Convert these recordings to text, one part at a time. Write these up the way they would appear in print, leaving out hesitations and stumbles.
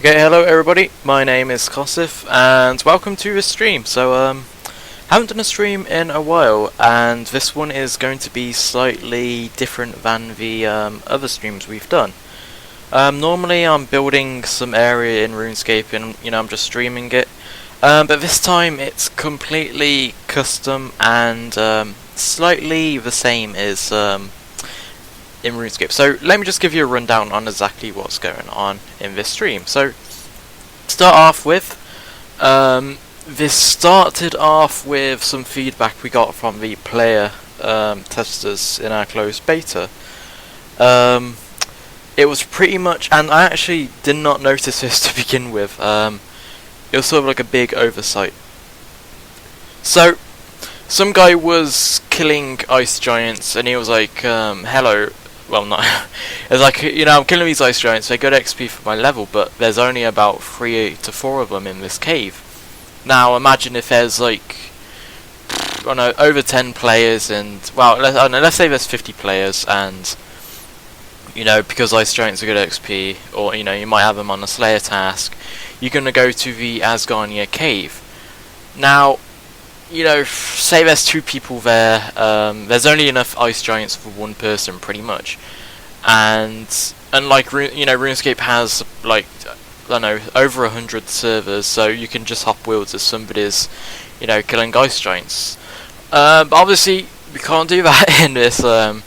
Okay, hello everybody, my name is Kosif, and welcome to this stream. Haven't done a stream in a while, and this one is going to be slightly different than the other streams we've done. Normally I'm building some area in Runescape and, I'm just streaming it. But this time it's completely custom and slightly the same as in RuneScape. So let me just give you a rundown on exactly what's going on in this stream. So start off with this started off with some feedback we got from the player testers in our closed beta. It was pretty much, and I actually did not notice this to begin with. It was sort of like a big oversight. So some guy was killing ice giants and he was like, hello. Well, not. It's like, I'm killing these ice giants, they got XP for my level, but there's only about 3 to 4 of them in this cave. Now, imagine if there's like, I don't know, over 10 players and, well, let's say there's 50 players and, because ice giants are good XP, or, you might have them on a Slayer task, you're going to go to the Asgarnia cave. Now, say there's 2 people there, there's only enough ice giants for 1 person, pretty much. And like, RuneScape has, like, I don't know, over 100 servers, so you can just hop wheels as somebody's, killing ice giants. But obviously, we can't do that in this, well,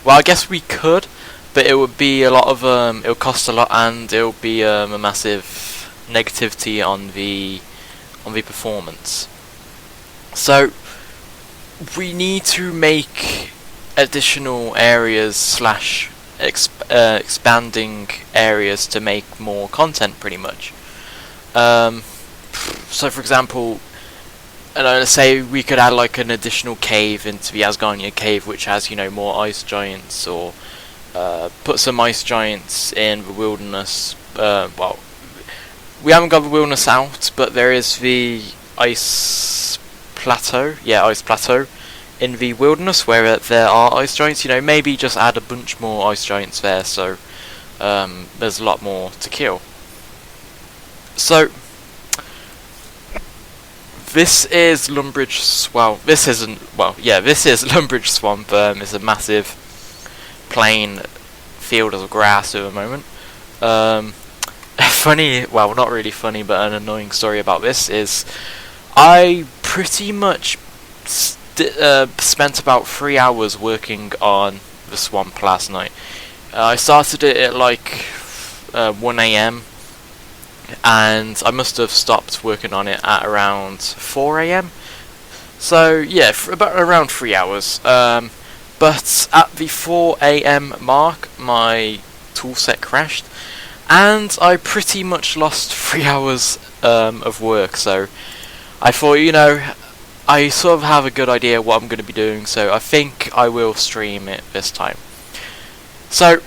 I guess we could, but it would be a lot of, it would cost a lot, and it would be a massive negativity on the performance. So we need to make additional areas / expanding areas to make more content, pretty much. So for example, let's say we could add like an additional cave into the Asgarnia cave, which has more ice giants, or put some ice giants in the wilderness. Well, we haven't got the wilderness out, but there is the ice plateau in the wilderness where there are ice giants. Maybe just add a bunch more ice giants there, so there's a lot more to kill. So this is Lumbridge. Well, this isn't. Well, yeah, this is Lumbridge Swamp. It's a massive plain field of grass at the moment. Funny, well, not really funny, but an annoying story about this is I pretty much spent about 3 hours working on the swamp last night. I started it at like 1 AM, and I must have stopped working on it at around 4 AM. So yeah, for about around 3 hours. But at the 4 AM mark, my toolset crashed, and I pretty much lost 3 hours of work. So I thought, I sort of have a good idea what I'm going to be doing, so I think I will stream it this time. So,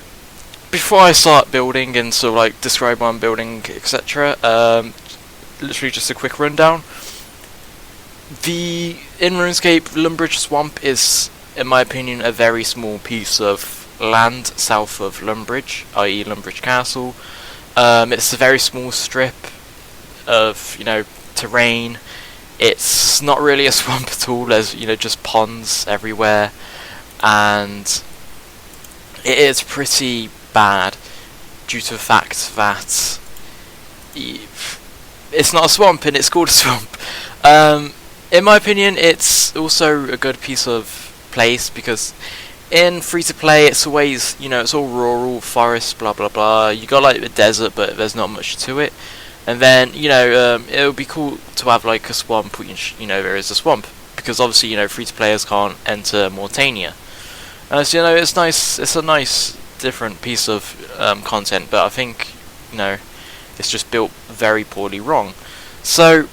before I start building and sort of like describe what I'm building, etc., literally just a quick rundown. In RuneScape, Lumbridge Swamp is, in my opinion, a very small piece of land south of Lumbridge, i.e. Lumbridge Castle. It's a very small strip of, terrain. It's not really a swamp at all. There's just ponds everywhere, and it is pretty bad due to the fact that it's not a swamp and it's called a swamp. In my opinion, it's also a good piece of place because in free to play it's always it's all rural, forest, blah blah blah. You got like the desert, but there's not much to it. And then, it would be cool to have like a swamp, there is a swamp, because obviously, free-to players can't enter Mortania. So, it's nice, it's a nice, different piece of content, but I think, it's just built very poorly wrong. So,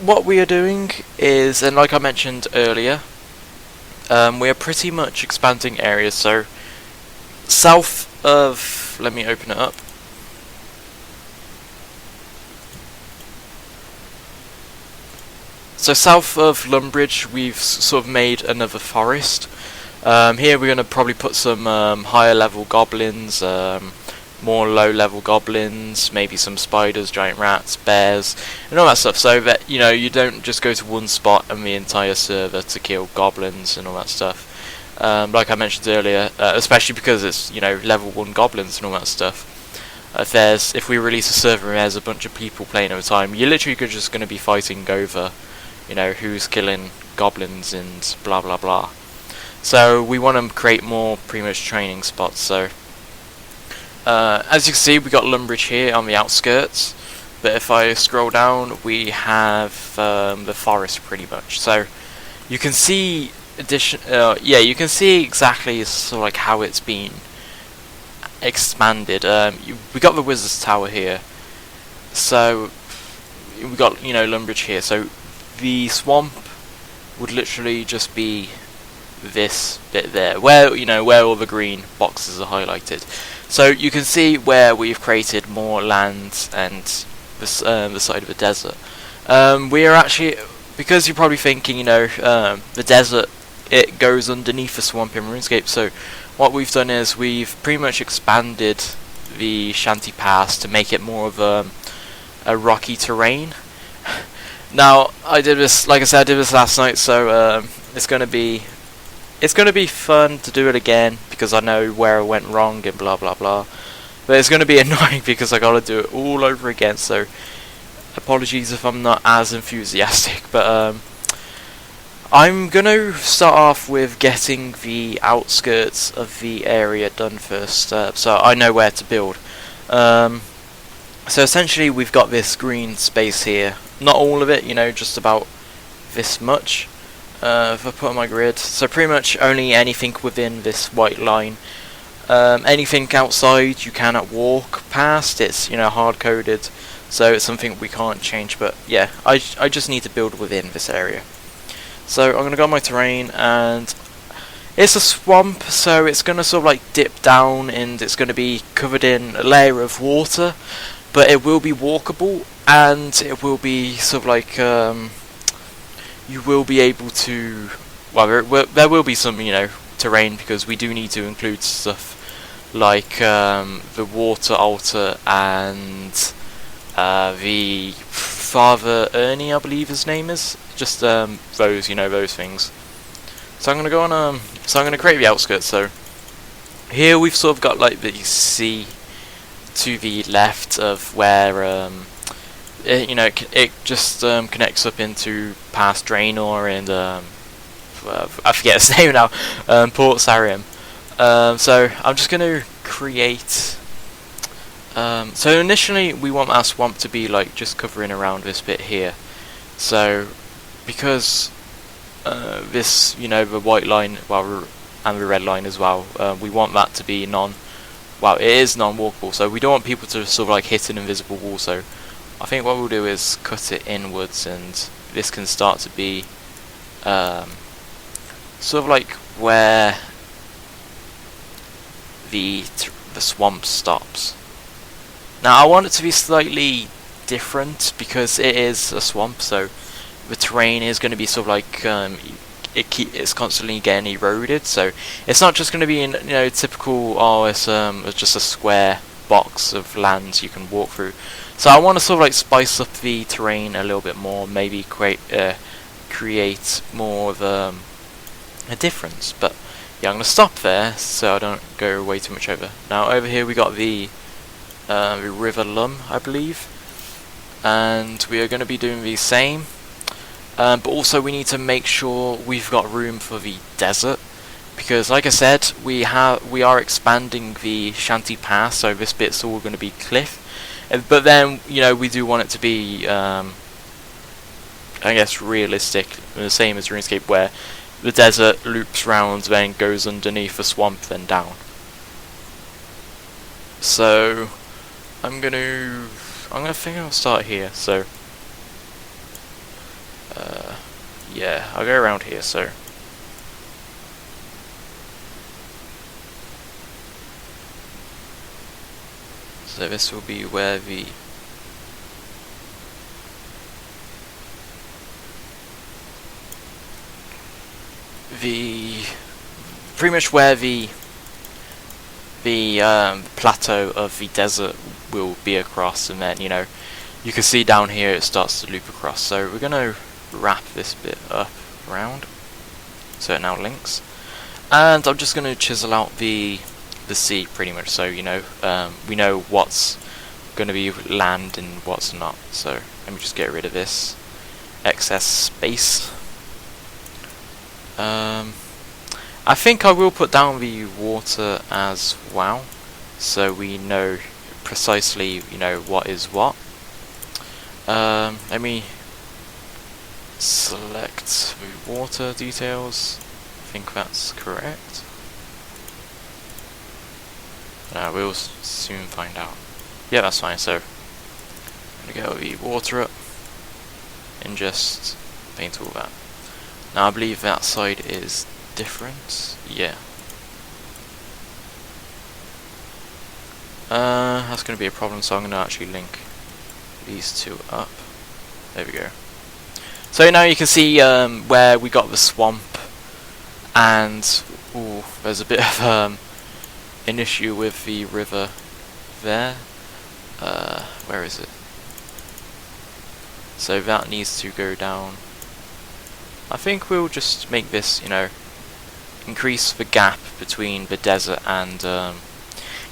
what we are doing is, and like I mentioned earlier, we are pretty much expanding areas. So, south of, let me open it up. So south of Lumbridge, we've sort of made another forest. Here we're going to probably put some higher level goblins, more low-level goblins, maybe some spiders, giant rats, bears, and all that stuff, so that, you know, you don't just go to one spot and the entire server to kill goblins and all that stuff. Like I mentioned earlier, especially because it's, you know, level 1 goblins and all that stuff. If we release a server and there's a bunch of people playing over time, you're literally just going to be fighting over, you know, who's killing goblins and blah blah blah. So we want to create more pretty much training spots. So as you can see, we got Lumbridge here on the outskirts, but if I scroll down, we have the forest pretty much. So you can see you can see exactly sort of like how it's been expanded. We got the Wizard's Tower here, so we got, you know, Lumbridge here. So the swamp would literally just be this bit there, where, you know, where all the green boxes are highlighted. So you can see where we've created more land and the side of the desert. We are actually, because you're probably thinking, you know, the desert, it goes underneath the swamp in RuneScape. So what we've done is we've pretty much expanded the Shanty Pass to make it more of a rocky terrain. Now, I did this, like I said, I did this last night, so it's gonna be fun to do it again, because I know where I went wrong and blah blah blah. But it's gonna be annoying because I gotta do it all over again. So apologies if I'm not as enthusiastic, but I'm gonna start off with getting the outskirts of the area done first, so I know where to build. So essentially we've got this green space here, not all of it, you know, just about this much. If I put on my grid, so pretty much only anything within this white line. Anything outside you cannot walk past. It's, you know, hard coded, so it's something we can't change. But yeah, I just need to build within this area. So I'm going to go on my terrain, and it's a swamp, so it's going to sort of like dip down, and it's going to be covered in a layer of water, but it will be walkable, and it will be sort of like, you will be able to, well, there will be some, you know, terrain, because we do need to include stuff like the water altar and the Father Ernie, I believe his name is. Just those, you know, those things. So I'm gonna go on. So I'm gonna create the outskirts. So here we've sort of got like the sea to the left of where you know, it just connects up into past Draenor and I forget his name now. Port Sarim. So I'm just gonna create. So initially we want our swamp to be like just covering around this bit here. So because this, you know, the white line, well, and the red line as well, we want that to be it is non-walkable. So we don't want people to sort of like hit an invisible wall. So I think what we'll do is cut it inwards, and this can start to be sort of like where the swamp stops. Now I want it to be slightly different because it is a swamp, so the terrain is going to be sort of like it's constantly getting eroded. So it's not just going to be in, you know, typical, oh, it's just a square box of land you can walk through. So I want to sort of like spice up the terrain a little bit more, maybe create more of a difference. But yeah, I'm going to stop there so I don't go way too much over. Now over here we got the River Lum, I believe, and we are going to be doing the same. But also we need to make sure we've got room for the desert, because like I said, we are expanding the Shanty Pass, so this bit's all going to be cliff. But then, you know, we do want it to be, I guess, realistic, the same as RuneScape, where the desert loops round, then goes underneath the swamp, then down. So I'm gonna think I'll start here. So yeah, I'll go around here. So this will be where the pretty much where the the plateau of the desert will be across, and then, you know, you can see down here it starts to loop across. So we're going to wrap this bit up around so it now links, and I'm just going to chisel out the sea pretty much, so you know, we know what's going to be land and what's not. So let me just get rid of this excess space. I think I will put down the water as well, so we know precisely, you know, what is what. Let me select the water details. I think that's correct. We'll soon find out. Yeah, that's fine. So I'm gonna get the water up and just paint all that. Now I believe that side is different. Yeah. That's going to be a problem, so I'm going to actually link these two up. There we go. So now you can see where we got the swamp, and ooh, there's a bit of an issue with the river there. Where is it? So that needs to go down. I think we'll just make this, you know, increase the gap between the desert and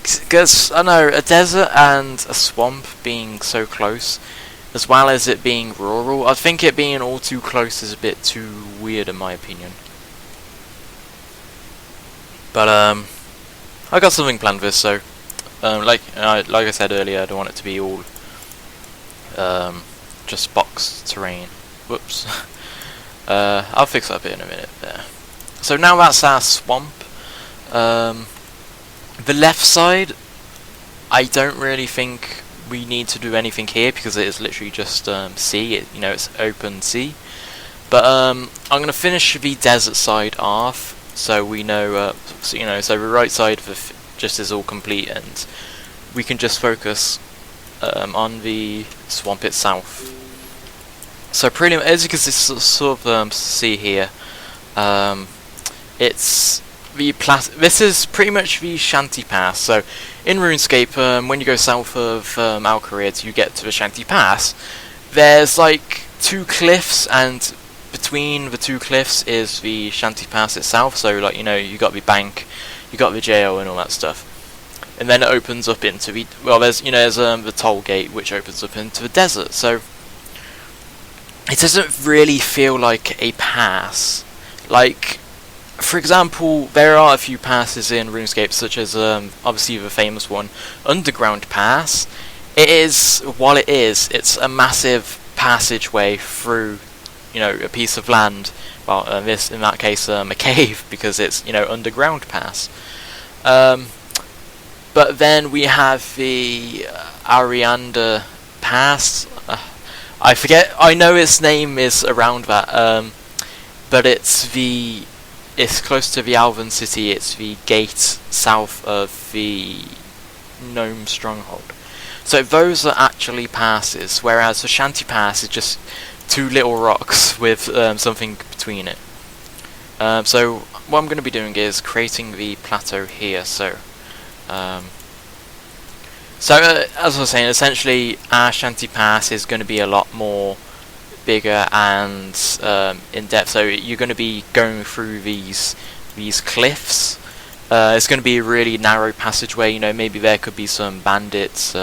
because I know a desert and a swamp being so close, as well as it being rural, I think it being all too close is a bit too weird in my opinion. But I got something planned for this, so like I said earlier, I don't want it to be all just boxed terrain. Whoops. I'll fix that bit in a minute there. So now that's our swamp. The left side, I don't really think we need to do anything here because it is literally just sea. You know, it's open sea. But I'm gonna finish the desert side off, so we know, so, you know, so the right side of just is all complete, and we can just focus on the swamp itself. So pretty much, as you can sort of see here, it's the this is pretty much the Shanty Pass. So in RuneScape, when you go south of Alcarid, you get to the Shanty Pass. There's like two cliffs, and between the two cliffs is the Shanty Pass itself. So like, you know, you got the bank, you got the jail, and all that stuff. And then it opens up into the, well, there's, you know, there's the toll gate which opens up into the desert. So it doesn't really feel like a pass. Like, for example, there are a few passes in RuneScape, such as obviously the famous one, Underground Pass. It is, while it's a massive passageway through, you know, a piece of land. Well, this, in that case, a cave, because it's, you know, Underground Pass. But then we have the Arianda Pass. I forget. I know its name is around that. But it's close to the Alvin City. It's the gate south of the Gnome Stronghold. So those are actually passes, whereas the Shanty Pass is just two little rocks with something between it. So what I'm going to be doing is creating the plateau here. So as I was saying, essentially our Shanty Pass is going to be a lot more bigger and in depth. So you're going to be going through these cliffs. It's going to be a really narrow passageway. You know, maybe there could be some bandits,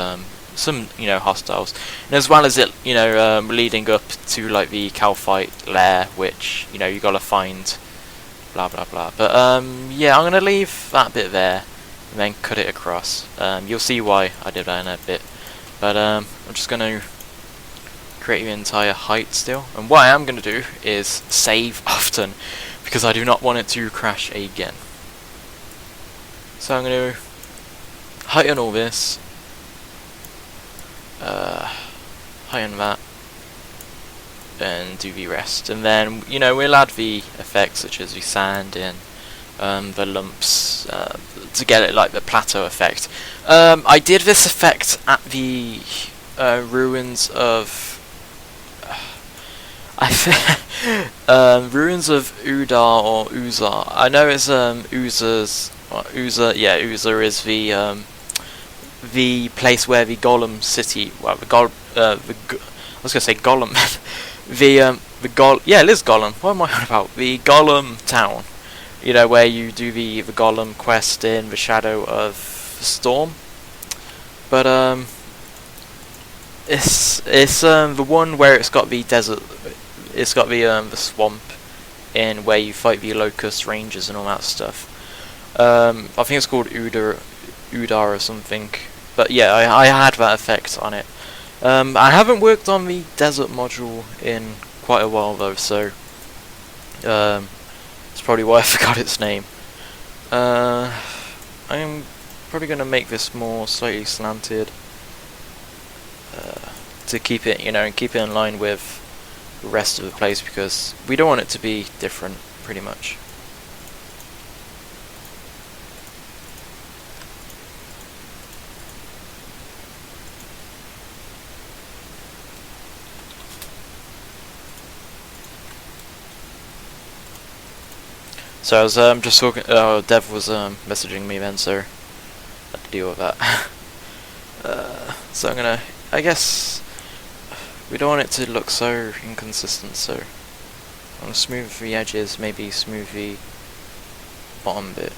some, you know, hostiles, and as well as it, you know, leading up to like the Calphite lair, which, you know, you gotta find, blah blah blah. But yeah, I'm gonna leave that bit there and then cut it across. You'll see why I did that in a bit. But I'm just gonna create the entire height still, and what I am gonna do is save often because I do not want it to crash again. So I'm gonna heighten all this. Heighten that, and do the rest, and then, you know, we'll add the effects such as the sand and the lumps to get it like the plateau effect. I did this effect at the ruins of ruins of Udar or Uzar. I know it's Uzar's Yeah, Uza is the place where the Golem city, well, I was gonna say Golem, yeah, it is Golem. What am I on about? The Golem town, you know, where you do the Golem quest in the Shadow of the Storm. But it's the one where it's got the desert, it's got the swamp in where you fight the Locust Rangers and all that stuff. I think it's called Udar or something. But yeah, I had that effect on it. I haven't worked on the desert module in quite a while though, so that's probably why I forgot its name. I'm probably going to make this more slightly slanted to keep it, you know, and keep it in line with the rest of the place, because we don't want it to be different, pretty much. So I was just talking. Dev was messaging me then, so I had to deal with that. So I'm gonna. I guess we don't want it to look so inconsistent. So I'm gonna smooth the edges, maybe smooth the bottom bit,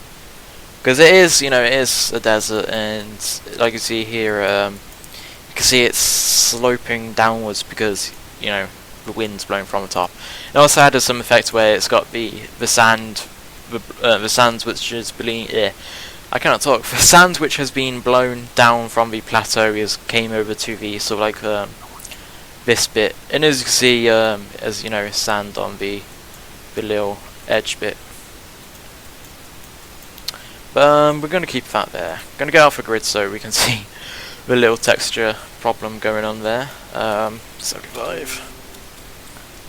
because it is, you know, it is a desert, and like you see here, you can see it's sloping downwards because, you know, the wind's blowing from the top. It also added some effect where it's got the sand. The sand which is I cannot talk. The sand which has been blown down from the plateau came over to the sort of like this bit, and as you can see, as you know, sand on the little edge bit. But we're going to keep that there. Going to get off the grid so we can see the little texture problem going on there. 75,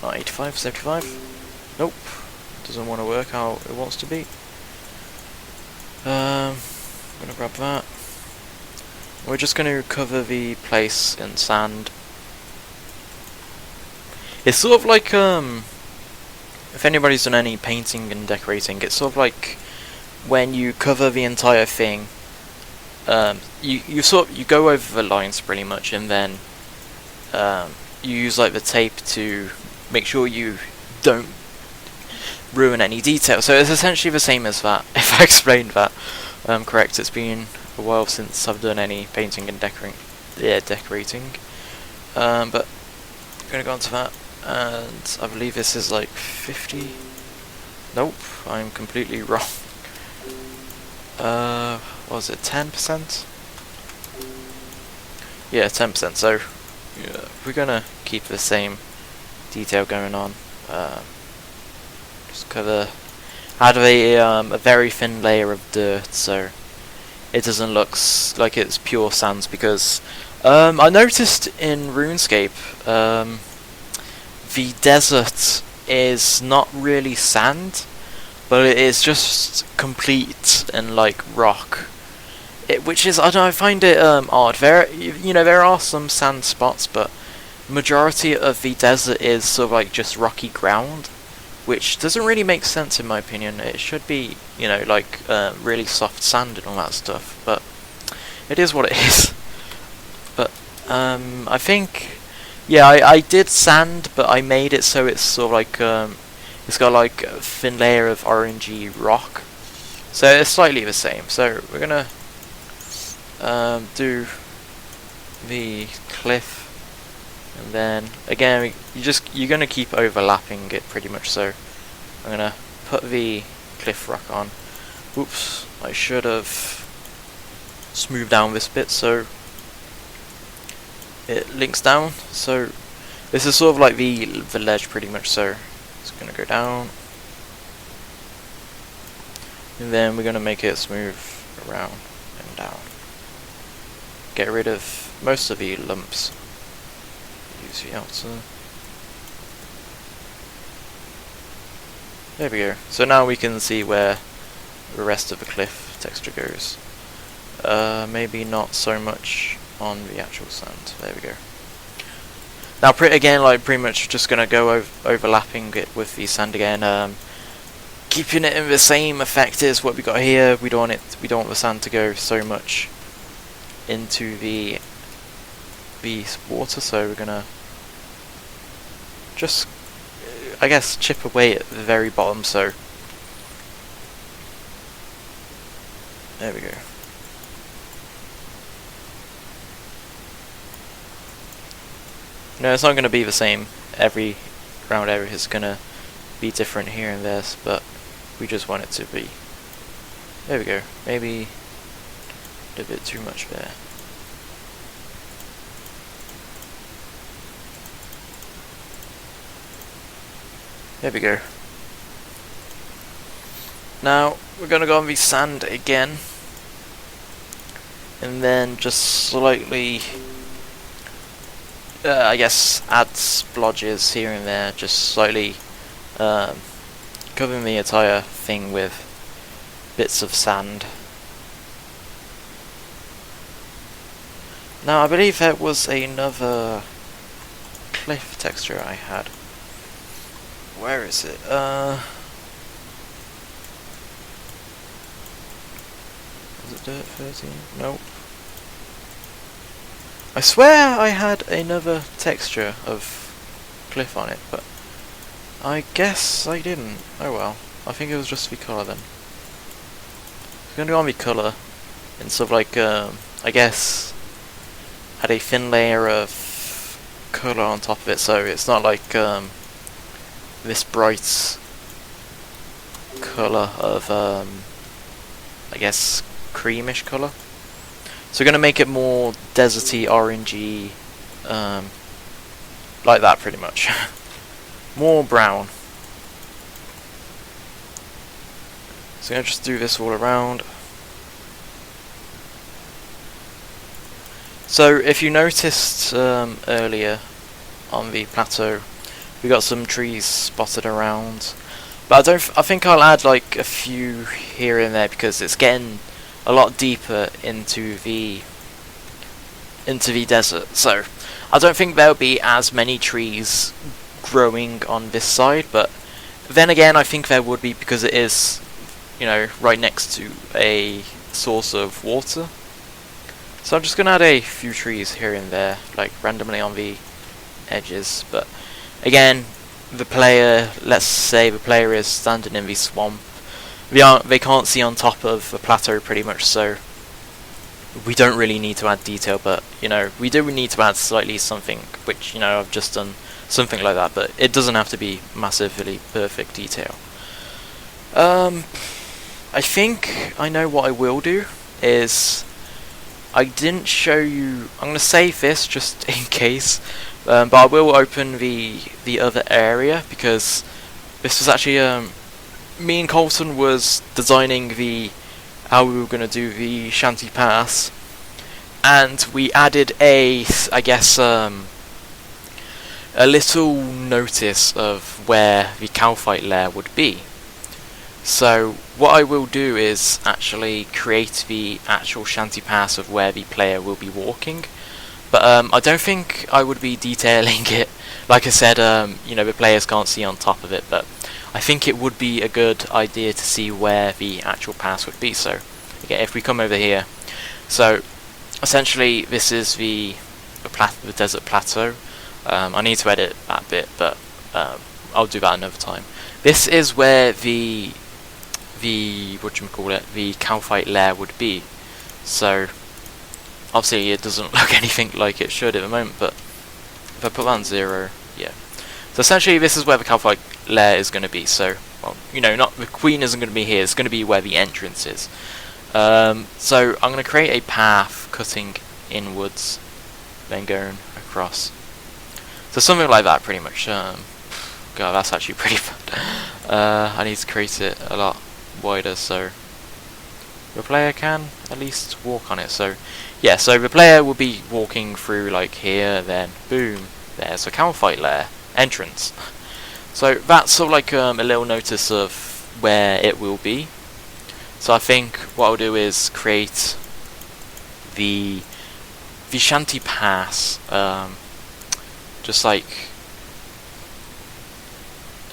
not 85, 75. Nope. Doesn't want to work how it wants to be. I'm gonna grab that. We're just gonna cover the place in sand. It's sort of like if anybody's done any painting and decorating, it's sort of like when you cover the entire thing. You go over the lines pretty much, and then you use like the tape to make sure you don't ruin any detail. So it's essentially the same as that, if I explained that correct. It's been a while since I've done any painting and decorating. But I'm going to go on to that, and I believe this is like 50. Nope, I'm completely wrong. What was it, 10%? Yeah, 10%, so yeah, we're going to keep the same detail going on. Cover, add a very thin layer of dirt so it doesn't look like it's pure sands, because I noticed in RuneScape the desert is not really sand, but it is just complete and like rock. Which is, I don't know, I find it odd. There are some sand spots, but majority of the desert is sort of like just rocky ground, which doesn't really make sense in my opinion. It should be, you know, like really soft sand and all that stuff, but it is what it is. But I think, yeah, I did sand, but I made it so it's sort of like it's got like a thin layer of orangey rock, so it's slightly the same. So we're gonna do the cliff. And then again, you're gonna keep overlapping it pretty much. So I'm gonna put the cliff rock on. Oops, I should have smoothed down this bit so it links down. So this is sort of like the ledge pretty much. So it's gonna go down, and then we're gonna make it smooth around and down. Get rid of most of the lumps. Use the outer. There we go. So now we can see where the rest of the cliff texture goes. Maybe not so much on the actual sand. There we go. Now, pretty much just gonna go overlapping it with the sand again. keeping it in the same effect as what we got here. We don't want the sand to go so much into the water, so we're gonna just, I guess, chip away at the very bottom. So there we go. No, it's not going to be the same every round area. It's going to be different here and there, but we just want it to be. There we go. Maybe a bit too much there. There we go. Now we're going to go on the sand again, and then just slightly, I guess, add splodges here and there, just slightly covering the entire thing with bits of sand. Now I believe there was another cliff texture I had. Where is it? Was it Dirt 13? Nope. I swear I had another texture of cliff on it, but I guess I didn't. Oh well. I think it was just the colour then. I'm gonna go on the colour and sort of like, I guess, add a thin layer of colour on top of it, so it's not like this bright colour of, I guess, creamish colour. So we're going to make it more deserty, orangey, like that pretty much. More brown. So I'm going to just do this all around. So if you noticed earlier on the plateau, we got some trees spotted around, but I think I'll add like a few here and there because it's getting a lot deeper into the desert. So I don't think there'll be as many trees growing on this side, but then again I think there would be because it is, you know, right next to a source of water. So I'm just gonna add a few trees here and there, like randomly on the edges, but again, the player, let's say the player is standing in the swamp, they can't see on top of the plateau pretty much, so we don't really need to add detail, but you know, we do need to add slightly something, which, you know, I've just done something like that, but it doesn't have to be massively perfect detail. I think I know what I will do is, I didn't show you, I'm going to save this just in case, but I will open the other area because this was actually, me and Colton was designing how we were going to do the Shanty Pass, and we added I guess, a little notice of where the Calphite lair would be. So what I will do is actually create the actual Shanty Pass of where the player will be walking, but I don't think I would be detailing it. Like I said, you know, the players can't see on top of it, but I think it would be a good idea to see where the actual pass would be. So again, if we come over here, so essentially this is the desert plateau. I need to edit that bit, but I'll do that another time. This is where the the Calphite lair would be. So obviously it doesn't look anything like it should at the moment, but if I put that on 0, yeah. So essentially this is where the Calphite lair is going to be. So, well, you know, not the queen isn't going to be here, it's going to be where the entrance is. So I'm going to create a path cutting inwards, then going across. So something like that pretty much. God, that's actually pretty fun. I need to create it a lot wider so the player can at least walk on it. So yeah, so the player will be walking through like here, then boom, there's a Calphite lair entrance. So that's sort of like a little notice of where it will be. So I think what I'll do is create the Shanty Pass, just like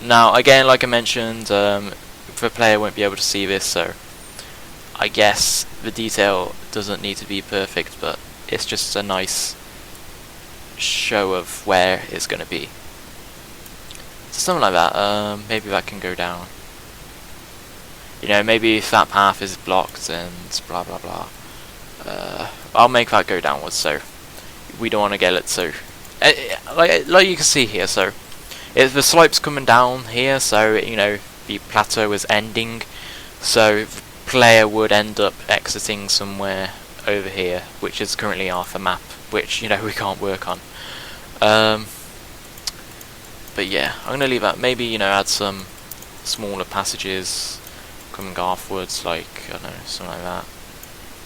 now. Again, like I mentioned, the player won't be able to see this, so I guess the detail doesn't need to be perfect, but it's just a nice show of where it's going to be. So something like that. Maybe that can go down. You know, maybe if that path is blocked and blah blah blah. I'll make that go downwards, so we don't want to get it so like you can see here. So the slope's coming down here, so you know the plateau is ending, so the player would end up exiting somewhere over here, which is currently off the map, which you know we can't work on. But yeah, I'm gonna leave that. Maybe, you know, add some smaller passages coming offwards, like I don't know, something like that,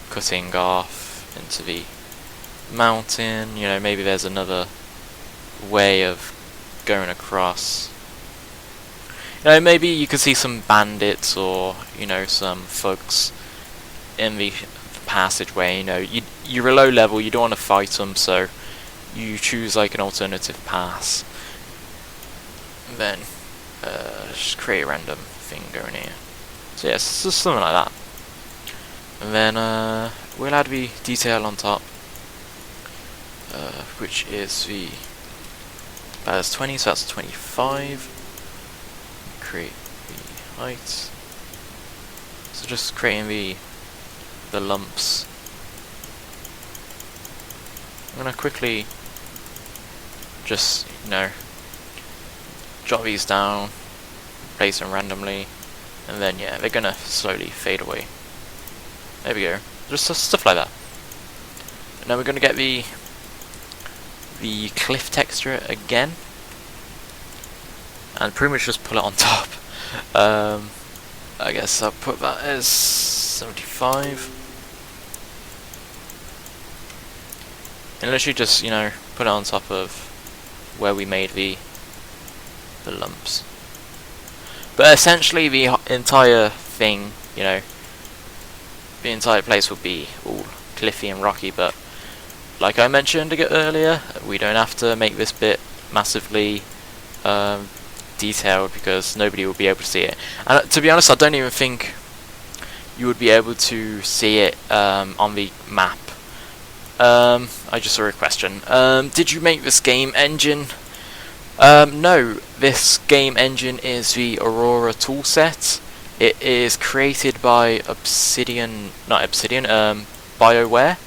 cutting off into the mountain. You know, maybe there's another way of going across. You know, maybe you could see some bandits or, you know, some thugs in the passageway. You know, you're a low level, you don't want to fight them, so you choose like an alternative pass. And then just create a random thing going here. So yes, yeah, just something like that. And then we'll add the detail on top, which is that's 20, so that's 25. Create the height. So just creating the lumps. I'm gonna quickly just, you know, jot these down, place them randomly, and then yeah, they're gonna slowly fade away. There we go. Just stuff like that. Now we're gonna get the cliff texture again, and pretty much just pull it on top. I guess I'll put that as 75. And literally just, you know, put it on top of where we made the lumps. But essentially the entire thing, you know, the entire place will be all cliffy and rocky, but like I mentioned earlier, we don't have to make this bit massively detailed because nobody will be able to see it. And to be honest, I don't even think you would be able to see it on the map. I just saw a question. Did you make this game engine? No, this game engine is the Aurora toolset. It is created by BioWare.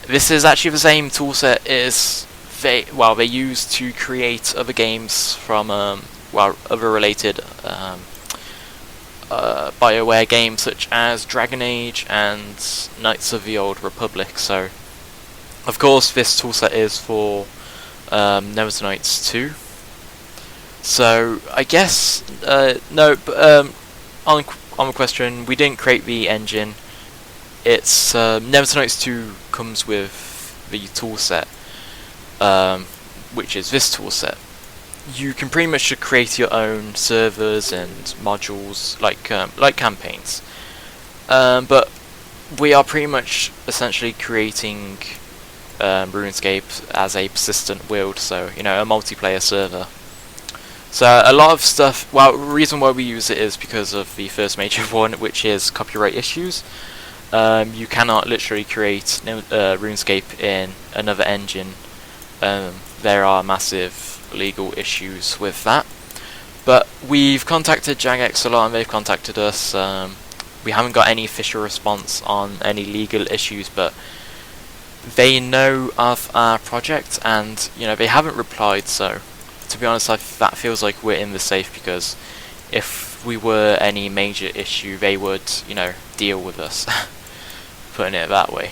This is actually the same toolset as they use to create other games from other related BioWare games such as Dragon Age and Knights of the Old Republic. So, of course, this toolset is for Neverwinter Nights 2. So I guess no, but on the question, we didn't create the engine. It's Neverwinter Nights 2 comes with the toolset, which is this toolset. You can pretty much create your own servers and modules, like campaigns. But we are pretty much essentially creating RuneScape as a persistent world, so you know, a multiplayer server. So a lot of stuff, well, the reason why we use it is because of the first major one, which is copyright issues. You cannot literally create RuneScape in another engine. There are massive legal issues with that. But we've contacted Jagex a lot and they've contacted us. We haven't got any official response on any legal issues, but they know of our project and, you know, they haven't replied, so to be honest, that feels like we're in the safe, because if we were any major issue, they would, you know, deal with us, putting it that way.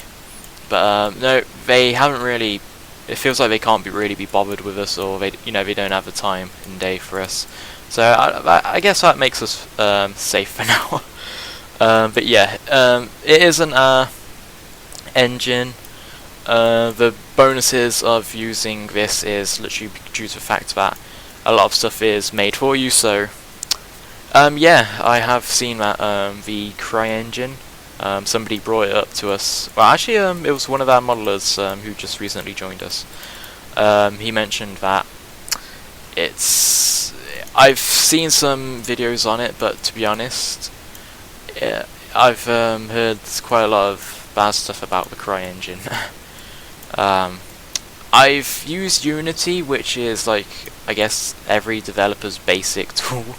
But no, they haven't really. It feels like they can't really be bothered with us, or they don't have the time in day for us. So I guess that makes us safe for now. But yeah, it is an engine. The bonuses of using this is literally due to the fact that a lot of stuff is made for you. So yeah, I have seen that the CryEngine, somebody brought it up to us. Well, actually, it was one of our modelers who just recently joined us. He mentioned that it's I've seen some videos on it, but to be honest, yeah, I've heard quite a lot of bad stuff about the CryEngine. I've used Unity, which is like, I guess, every developer's basic tool.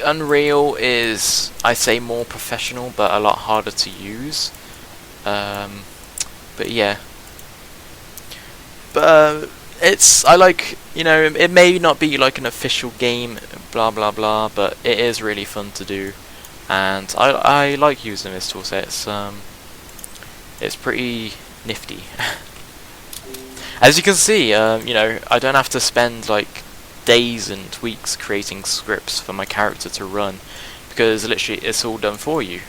Unreal is, I'd say, more professional, but a lot harder to use. But yeah. But I like, you know, it may not be like an official game, blah blah blah, but it is really fun to do, and I like using this toolset. It's pretty nifty. As you can see, you know, I don't have to spend like days and weeks creating scripts for my character to run, because literally it's all done for you.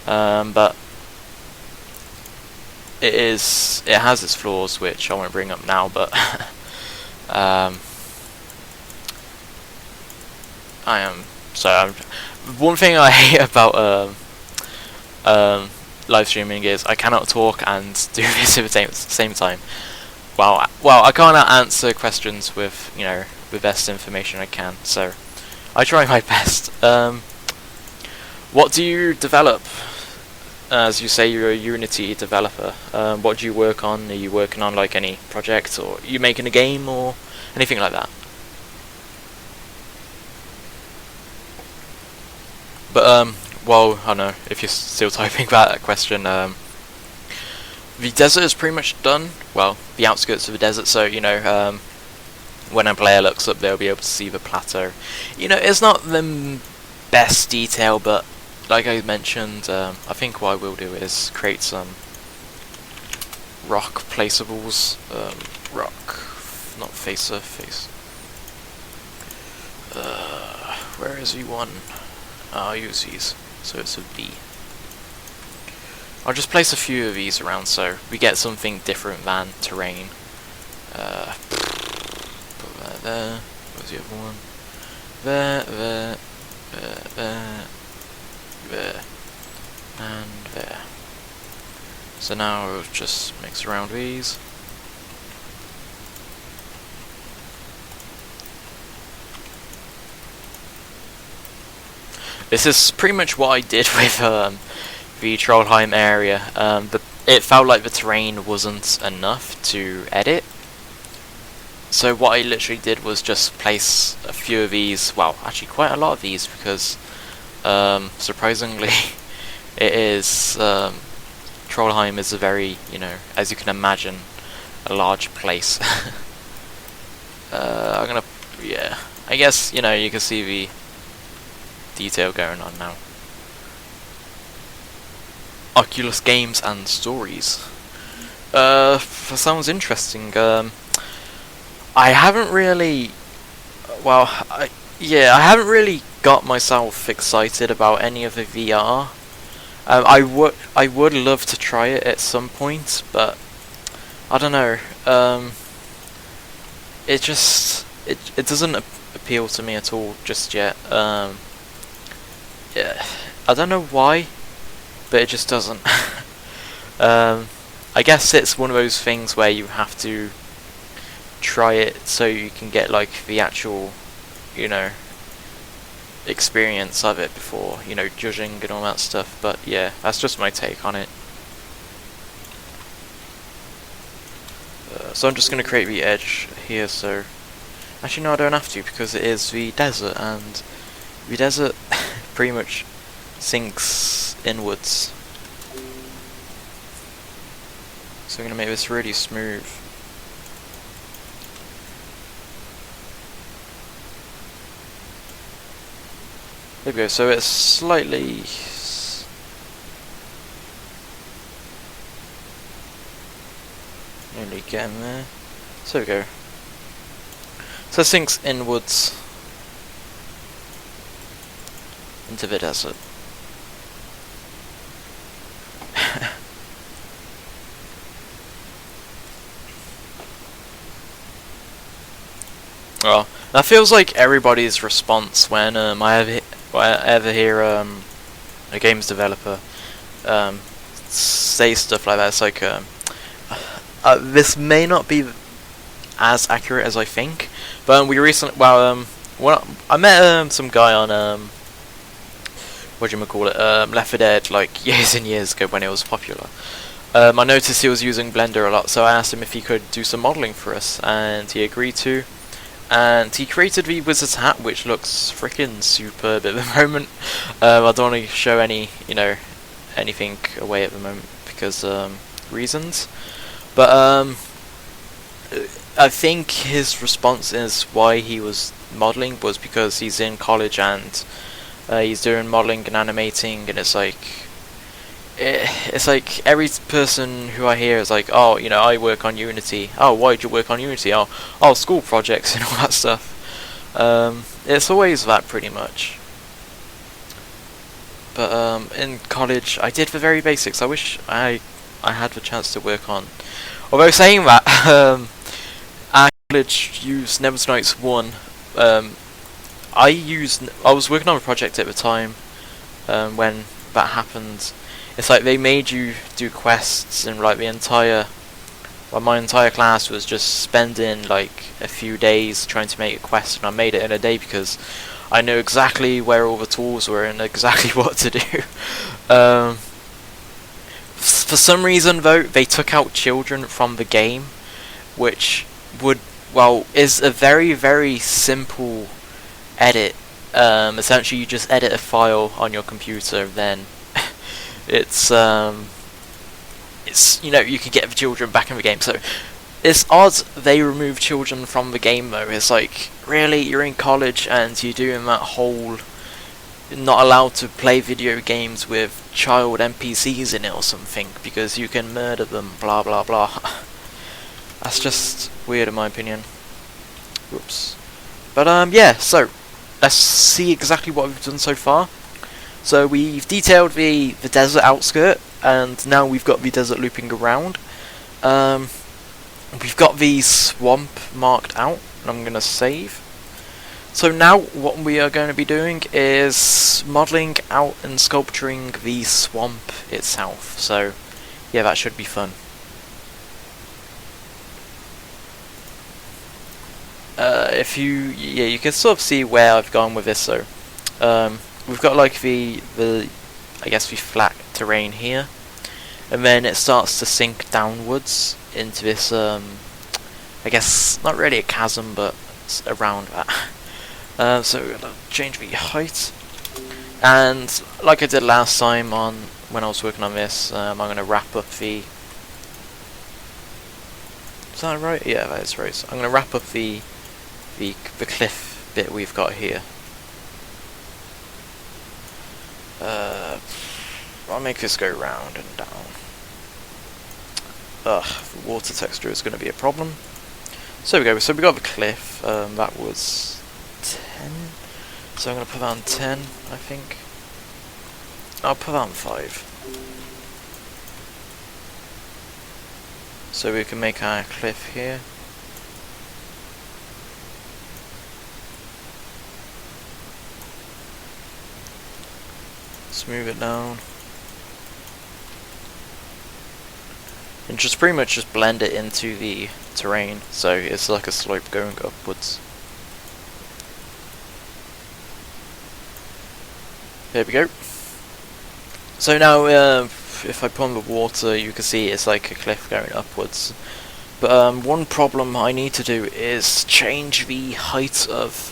But it has its flaws, which I won't bring up now, but one thing I hate about live streaming is I cannot talk and do this at the same time. Well, I can't answer questions with, you know, the best information I can, so I try my best. What do you develop? As you say, you're a Unity developer. What do you work on? Are you working on like any project, or are you making a game, or anything like that? But well, I don't know if you're still typing that question. The desert is pretty much done. Well, the outskirts of the desert. So you know, when a player looks up, they'll be able to see the plateau. You know, it's not the best detail, but like I mentioned, I think what I will do is create some rock placeables. Rock, not face. Where is V1? I'll use these, so it's a V. I'll just place a few of these around so we get something different than terrain. Put that there. Where's the other one? There. There and there. So now we'll just mix around these. This is pretty much what I did with the Trollheim area. It felt like the terrain wasn't enough to edit. So what I literally did was just place a few of these, well, actually quite a lot of these, because surprisingly, it is, Trollheim is a very, you know, as you can imagine, a large place. Yeah, I guess, you know, you can see the detail going on now. Oculus games and stories. That sounds interesting. I haven't really, well, I haven't really got myself excited about any of the VR. I would love to try it at some point, but I don't know. It doesn't appeal to me at all just yet. Yeah, I don't know why, but it just doesn't. I guess it's one of those things where you have to try it so you can get like the actual, you know, experience of it before, you know, judging and all that stuff. But yeah, that's just my take on it. So I'm just going to create the edge here, so actually no, I don't have to, because it is the desert, and the desert pretty much sinks inwards. So I'm going to make this really smooth. There we go, so it's slightly nearly getting there. So we go. So it sinks inwards into the desert. Well, that feels like everybody's response when I ever hear a games developer say stuff like that. It's like this may not be as accurate as I think. But we recently, well, I met some guy on what do you call it, Left 4 Dead, like years and years ago when it was popular. I noticed he was using Blender a lot, so I asked him if he could do some modelling for us, and he agreed to. And he created the wizard's hat, which looks freaking superb at the moment. I don't want to show any, anything away at the moment because reasons. But I think his response is why he was modelling was because he's in college and he's doing modelling and animating, and it's like every person who I hear is like, oh, I work on Unity. Oh, why did you work on Unity? Oh, school projects and all that stuff. It's always that pretty much. But in college, I did the very basics. I wish I had the chance to work on. Although saying that, our college used Neverwinter Nights 1. I was working on a project at the time when that happened. It's like they made you do quests, and like my entire class was just spending like a few days trying to make a quest, and I made it in a day because I knew exactly where all the tools were and exactly what to do. For some reason though, they took out children from the game, which is a very, very simple edit. Essentially you just edit a file on your computer, then it's you can get the children back in the game. So it's odd they remove children from the game though. It's like, really, you're in college and you're doing that whole not allowed to play video games with child NPCs in it or something because you can murder them, blah blah blah. That's just weird in my opinion. Whoops. But yeah, so let's see exactly what we've done so far. So we've detailed the desert outskirt, and now we've got the desert looping around. We've got the swamp marked out, and I'm going to save. So now what we are going to be doing is modelling out and sculpturing the swamp itself. So yeah, that should be fun. You can sort of see where I've gone with this. So we've got like the flat terrain here, and then it starts to sink downwards into this I guess not really a chasm, but it's around that. So we're gonna change the height, and like I did last time when I was working on this, I'm gonna wrap up the. Is that right? Yeah, that is right. So I'm gonna wrap up the cliff bit we've got here. I'll make this go round and down. The water texture is going to be a problem. So we go. So we got the cliff. That was 10. So I'm going to put that on 10. I think. I'll put that on 5. So we can make our cliff here. Move it down, and just pretty much just blend it into the terrain, so it's like a slope going upwards. There we go. So now if I put on the water, you can see it's like a cliff going upwards. But one problem I need to do is change the height of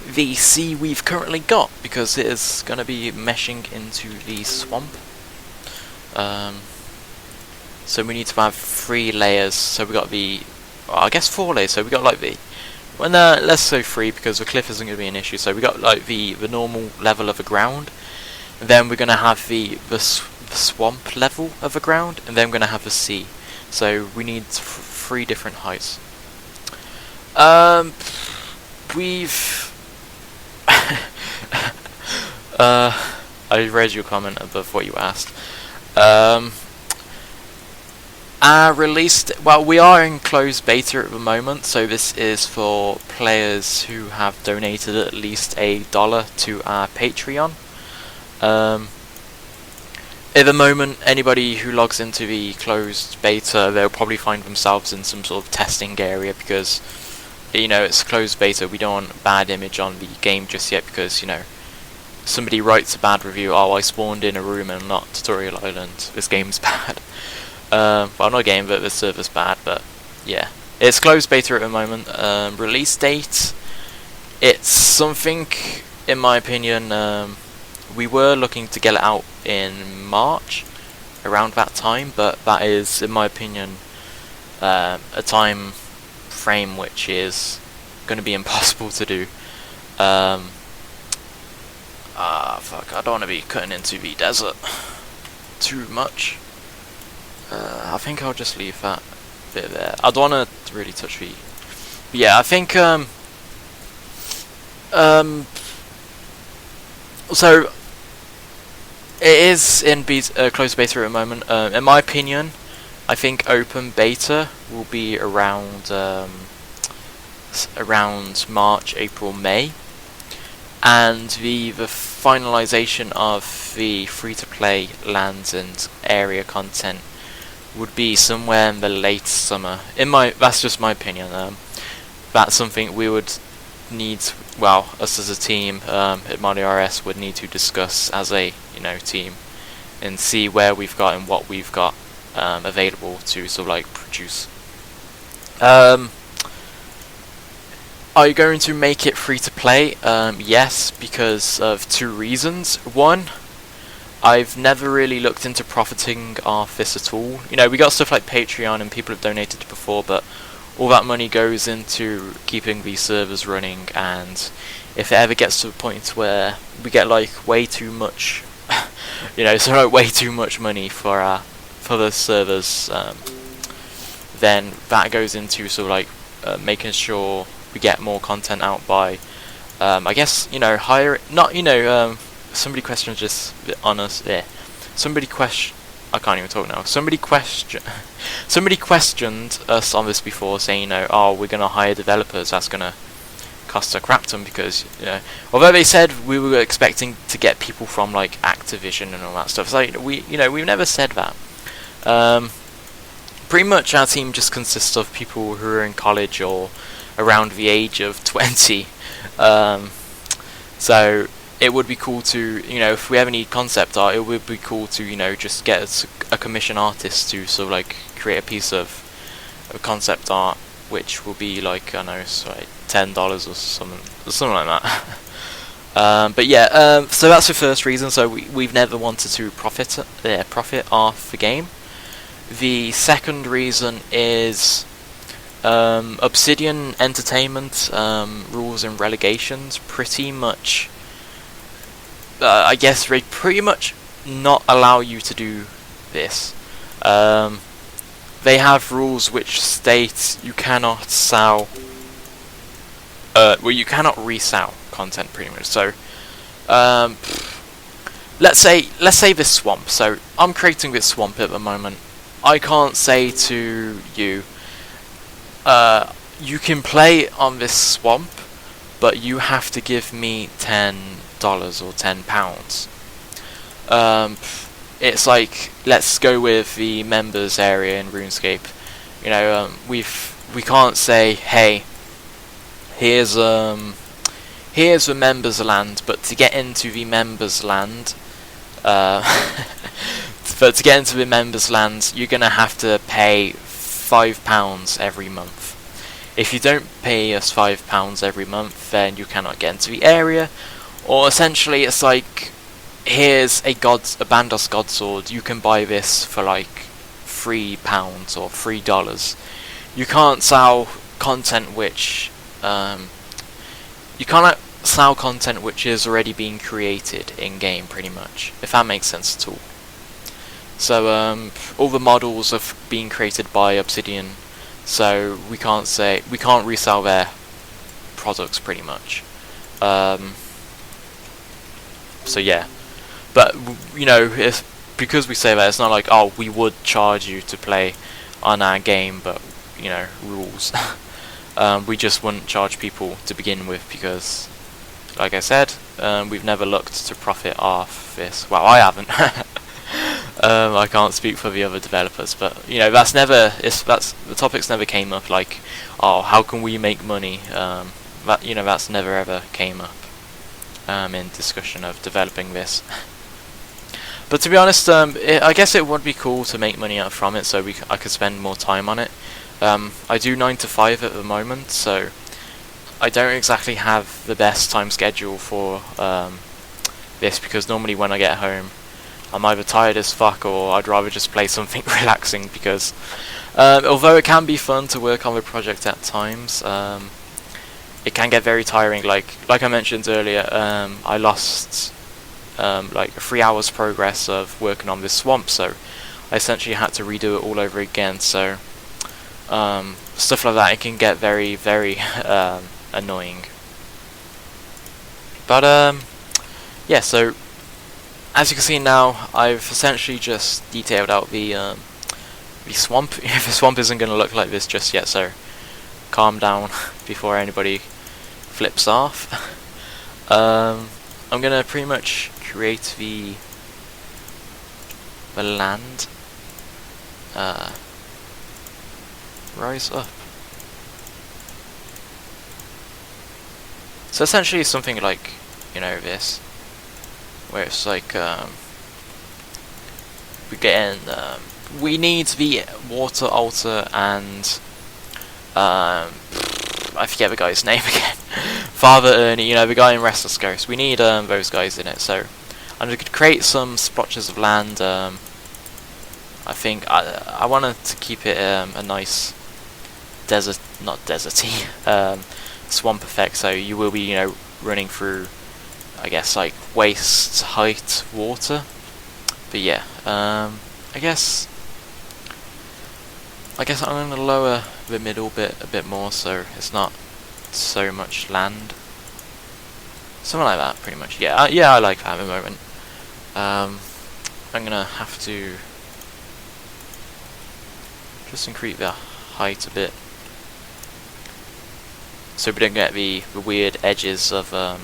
the sea we've currently got, because it is going to be meshing into the swamp. So we need to have 3 layers. So we got I guess 4 layers. So we got like let's say 3 because the cliff isn't going to be an issue. So we got like the normal level of the ground, and then we're going to have the swamp level of the ground, and then we're going to have the sea. So we need 3 different heights. I read your comment above what you asked. We are in closed beta at the moment, so this is for players who have donated at least $1 to our Patreon. at the moment, anybody who logs into the closed beta, they'll probably find themselves in some sort of testing area because, you know, it's closed beta. We don't want a bad image on the game just yet because, you know, somebody writes a bad review. Oh, I spawned in a room and not tutorial island. This game's bad. Well, not a game, but the server's bad. But yeah, it's closed beta at the moment. Release date. It's something, in my opinion. We were looking to get it out in March, around that time, but that is, in my opinion, a time frame which is going to be impossible to do. Fuck, I don't want to be cutting into the desert too much. I think I'll just leave that bit there. I don't want to really touch the... But yeah, I think, so... It is in closed beta at the moment. In my opinion, I think open beta will be around March, April, May, and the finalization of the free-to-play lands and area content would be somewhere in the late summer. That's just my opinion. That's something we would need. Well, us as a team at Molior RS would need to discuss as a team and see where we've got and what we've got available to sort of like produce. Are you going to make it free to play? Yes, because of two reasons. One, I've never really looked into profiting off this at all. You know, we got stuff like Patreon and people have donated before, but all that money goes into keeping these servers running, and if it ever gets to a point where we get like way too much, so way too much money for the servers, then that goes into sort of like making sure we get more content out by, I guess, hire, not, somebody questions just on us, yeah, I can't even talk now. Somebody questioned us on this before, saying, oh, we're gonna hire developers. That's gonna cost a crap ton because, although they said we were expecting to get people from like Activision and all that stuff, so we've never said that. Pretty much our team just consists of people who are in college or around the age of 20. So it would be cool to, if we have any concept art, it would be cool to, just get a commission artist to sort of like create a piece of concept art, which will be like, I don't know, it's like $10 or something like that. But yeah, so that's the first reason. So we've never wanted to profit off the game. The second reason is Obsidian Entertainment rules and relegations pretty much. I guess they pretty much not allow you to do this. They have rules which state you cannot sell, you cannot resell content pretty much. So, let's say this swamp. So I'm creating this swamp at the moment. I can't say to you, you can play on this swamp, but you have to give me $10 or £10. It's like, let's go with the members area in RuneScape. We can't say, hey, here's the members land, but to get into the members land, you're gonna have to pay £5 every month. If you don't pay us £5 every month, then you cannot get into the area. Or essentially, it's like, here's a Bandos God Sword. You can buy this for like £3 or $3. You can't sell content which is already being created in game, pretty much, if that makes sense at all. So all the models are being created by Obsidian, so we can't resell their products pretty much. So yeah, but it's because we say that, it's not like, oh, we would charge you to play on our game, but rules. We just wouldn't charge people to begin with because, like I said, we've never looked to profit off this. Well, I haven't. I can't speak for the other developers, but you know that's the topics never came up. Like, oh, how can we make money? That's never ever came up in discussion of developing this. But to be honest, I guess it would be cool to make money out from it, so I could spend more time on it. I do 9 to 5 at the moment, so I don't exactly have the best time schedule for this, because normally when I get home I'm either tired as fuck or I'd rather just play something relaxing, because although it can be fun to work on the project at times, it can get very tiring. Like I mentioned earlier, I lost like 3 hours progress of working on this swamp, so I essentially had to redo it all over again. So stuff like that, it can get very, very annoying. But yeah, so as you can see now, I've essentially just detailed out the swamp. The swamp isn't going to look like this just yet, so calm down before anybody flips off. I'm going to pretty much create the land. Rise up. So essentially something like, you know, this, where it's like we need the water altar and I forget the guy's name again. Father Ernie, you know, the guy in Restless Ghost. We need those guys in it. So I'm going to create some splotches of land. I think I wanted to keep it a nice desert, not deserty, swamp effect. So you will be, you know, running through, I guess, like waist height water. But yeah, I guess I'm going to lower the middle bit a bit more, so it's not so much land. Something like that, pretty much. Yeah, I like that at the moment. I'm gonna have to just increase the height a bit, so we don't get the weird edges of the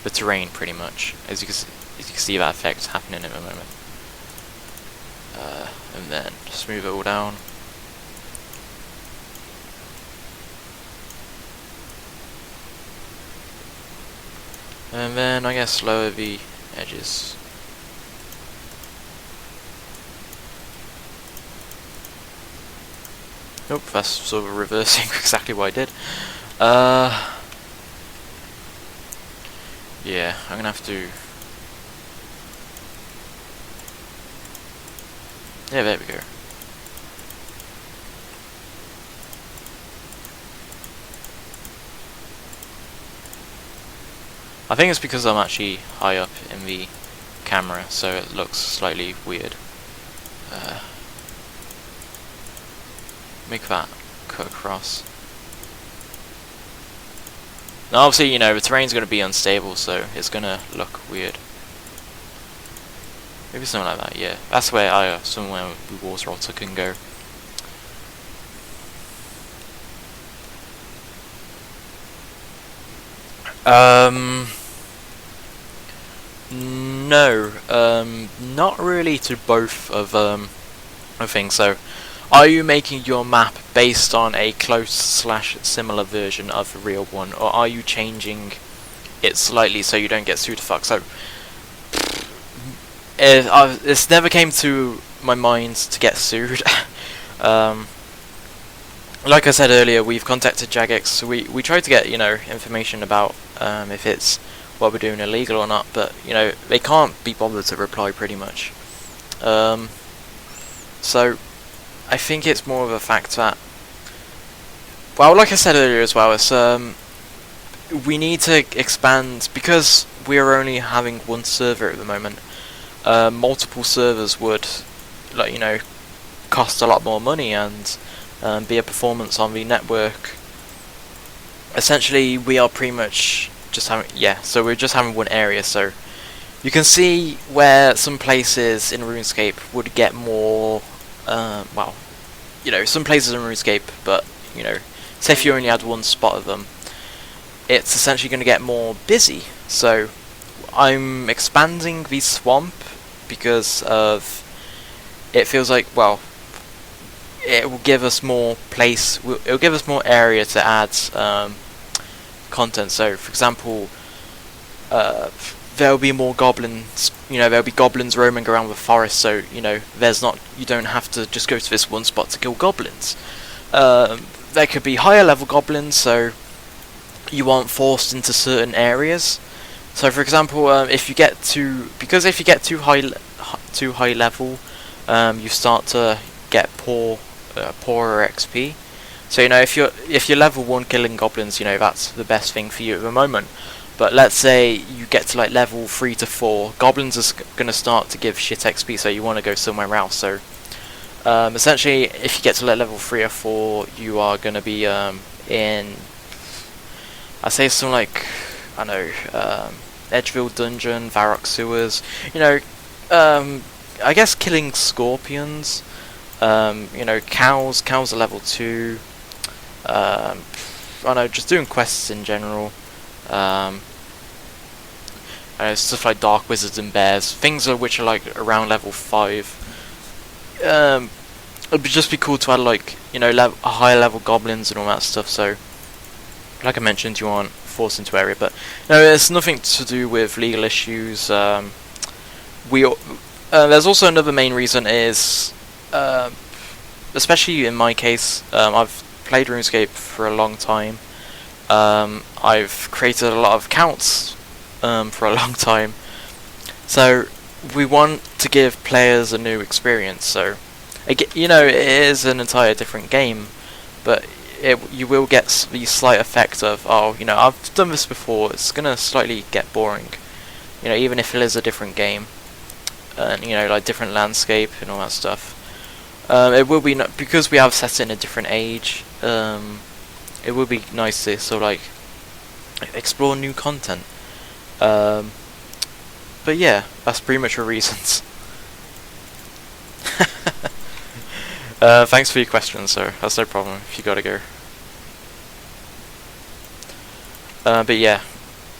terrain, pretty much. As you can see that effect happening at the moment. And then just move it all down. And then I guess lower the edges. Nope, that's sort of reversing exactly what I did. Yeah, I'm gonna have to. Yeah, there we go. I think it's because I'm actually high up in the camera, so it looks slightly weird. Make that cut across. Now obviously, you know, the terrain's going to be unstable, so it's going to look weird. Maybe something like that, yeah. That's where somewhere the water altar can go. No, not really to both of things. So, are you making your map based on a close/similar version of the real one, or are you changing it slightly so you don't get sued fucked? So, it's never came to my mind to get sued. Like I said earlier, we've contacted Jagex, so we tried to get, you know, information about if it's what we're doing illegal or not, but, you know, they can't be bothered to reply, pretty much. So I think it's more of a fact that, well, like I said earlier as well, it's we need to expand, because we're only having one server at the moment. Multiple servers would, like, you know, cost a lot more money and be a performance on the network. Essentially, we are pretty much just having, yeah, so we're just having one area, so you can see where some places in RuneScape would get more, well, you know, some places in RuneScape, but, you know, say if you only had one spot of them, it's essentially going to get more busy. So I'm expanding the swamp because of it feels like, well, it will give us more place. It will give us more area to add content. So, for example, there'll be more goblins. You know, there'll be goblins roaming around the forest. So, you know, you don't have to just go to this one spot to kill goblins. There could be higher level goblins, so you aren't forced into certain areas. So, for example, if you get too high level, you start to get poorer XP. So, you know, if you're level 1 killing goblins, you know, that's the best thing for you at the moment. But let's say you get to like level 3 to 4, goblins are gonna start to give shit XP, so you want to go somewhere else. So essentially, if you get to like level 3 or 4, you are gonna be in, I say something like, I know, Edgeville Dungeon, Varrock Sewers. You know, I guess killing scorpions. You know, cows are level 2. I know, just doing quests in general. Stuff like dark wizards and bears, things which are like around level 5. It'd just be cool to add, like, you know, higher level goblins and all that stuff. So, like I mentioned, you aren't forced into area, but no, it's nothing to do with legal issues. There's also another main reason is, especially in my case, I've played RuneScape for a long time. I've created a lot of accounts for a long time, so we want to give players a new experience. So, you know, it is an entire different game, but you will get the slight effect of, oh, you know, I've done this before, it's gonna slightly get boring. You know, even if it is a different game, and you know, like different landscape and all that stuff. It will be because we have set it in a different age. It would be nice to sort of like explore new content. But yeah, that's pretty much the reasons. Thanks for your questions, sir. That's no problem if you gotta go. But yeah,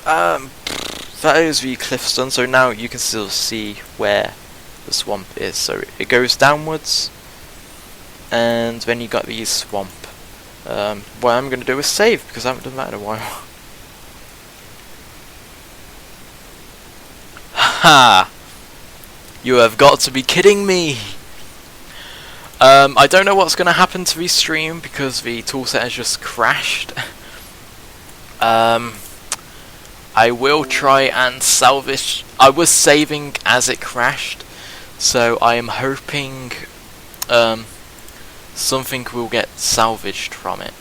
that is the cliffs done. So now you can still see where the swamp is. So it goes downwards, and then you got the swamp. What I'm gonna do is save, because I haven't done that in a while. Ha! You have got to be kidding me! I don't know what's gonna happen to the stream because the toolset has just crashed. I will try and salvage. I was saving as it crashed, so I am hoping something will get salvaged from it.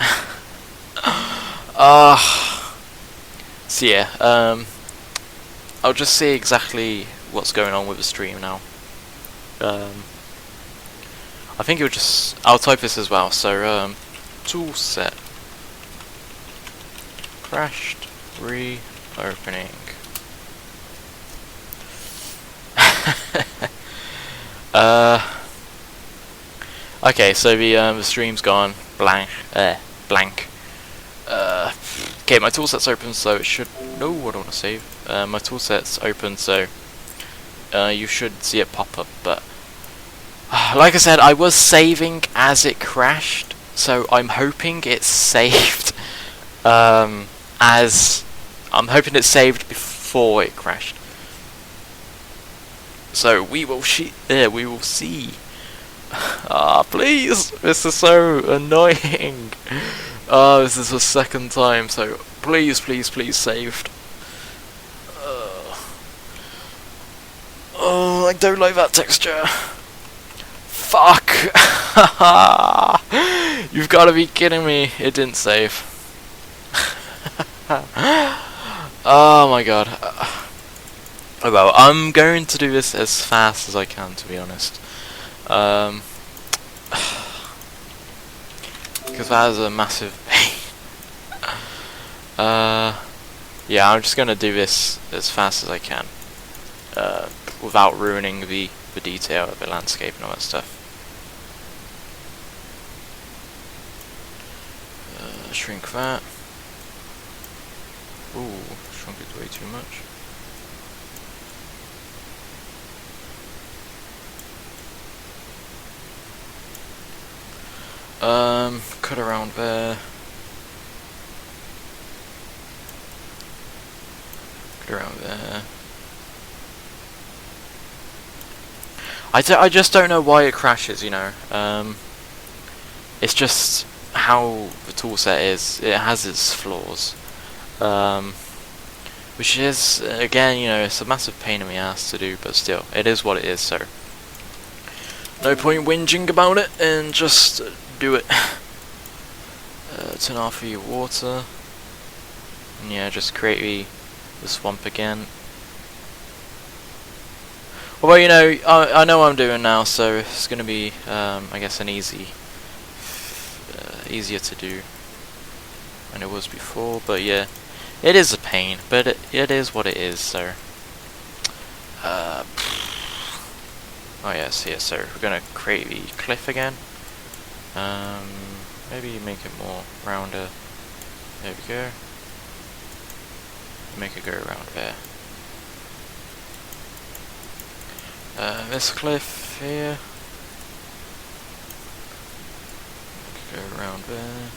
So yeah, I'll just see exactly what's going on with the stream now. I think I'll type this as well. So tool set crashed, reopening. Okay, so the stream's gone blank. Okay, my toolset's open, so it should. No, I don't want to save. My toolset's open, so you should see it pop up. But like I said, I was saving as it crashed, so I'm hoping it's saved. As I'm hoping it's saved before it crashed. So we will see. Please! This is so annoying. This is the second time, so please, please, please, saved. Oh, I don't like that texture. Fuck! You've got to be kidding me. It didn't save. Oh my god. Oh well, I'm going to do this as fast as I can, to be honest. Because that is a massive pain. Yeah, I'm just gonna do this as fast as I can, without ruining the detail of the landscape and all that stuff. Shrink that. Ooh, shrunk it way too much. Cut around there. Cut around there. I just don't know why it crashes, you know. It's just how the toolset is. It has its flaws. Which is, again, you know, it's a massive pain in the ass to do, but still, it is what it is, so no point whinging about it, and just do it. Turn off your water, and yeah, just create the swamp again. Well, you know, I know what I'm doing now, so it's going to be, I guess, an easier to do than it was before, but yeah. It is a pain, but it is what it is, so... oh yes, yeah, so we're gonna create the cliff again. Maybe make it more rounder. There we go. Make it go around there. This cliff here. Make it go around there.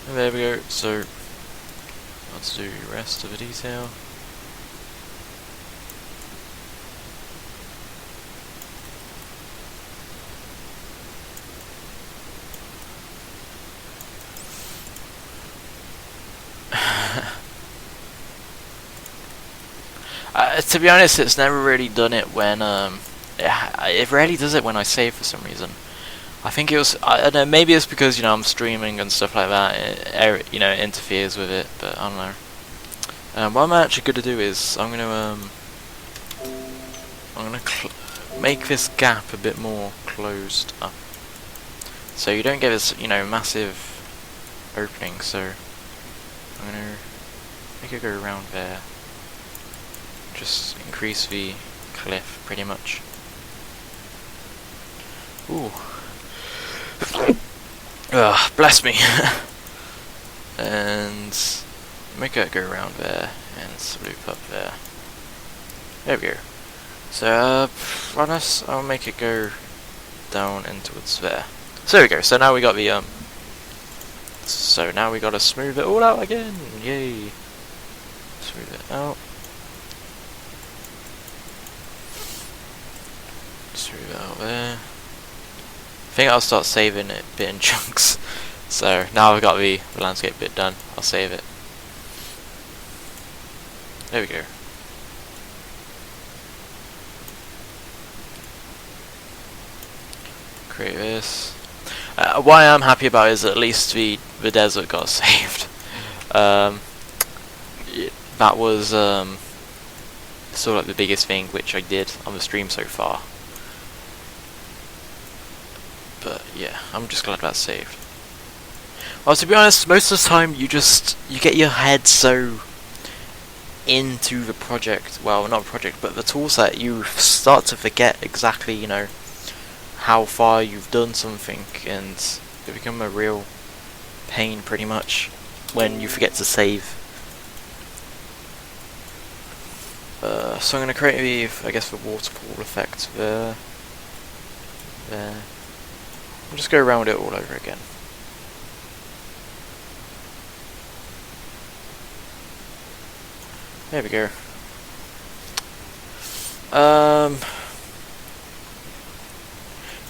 And there we go, so let's do the rest of the detail. To be honest, it's never really done it when, it rarely does it when I save for some reason. I think it was, I don't know, maybe it's because, you know, I'm streaming and stuff like that, it, you know, interferes with it, but I don't know. What I'm actually going to do is, I'm going to make this gap a bit more closed up. So you don't get this, you know, massive opening, so I'm going to make it go around there. Just increase the cliff, pretty much. Ooh. Ugh, bless me. And make it go around there and loop up there. There we go. So honest, I'll make it go down and towards there. So there we go. So now we got the so now we gotta smooth it all out again. Yay! Smooth it out. Smooth it out there. I think I'll start saving it a bit in chunks. So now I've got the landscape bit done, I'll save it. There we go. Create this. What I am happy about is at least the desert got saved. That was sort of like the biggest thing which I did on the stream so far. But yeah, I'm just glad that's saved. Well, to be honest, most of the time you get your head so into the project, well, not project, but the toolset, you start to forget exactly, you know, how far you've done something, and it becomes a real pain pretty much when you forget to save. So I'm going to create the, I guess, the waterfall effect there. I'll just go around it all over again. There we go.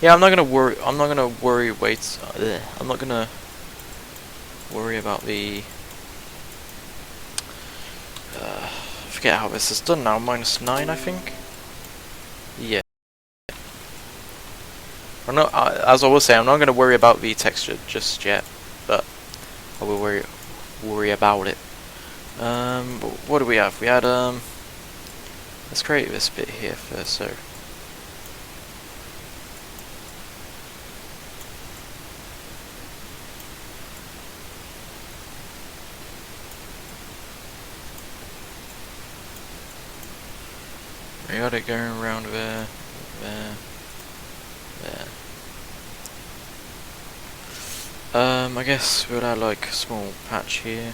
Yeah, I'm not gonna worry. I'm not gonna worry. Wait, I'm not gonna worry about the. I forget how this is done now. -9, I think. Yeah. I'm not. As I was saying, I'm not gonna worry about the texture just yet, but I will worry about it. What do we have? We had let's create this bit here first. So. We got it going around there. I guess we'll add like a small patch here.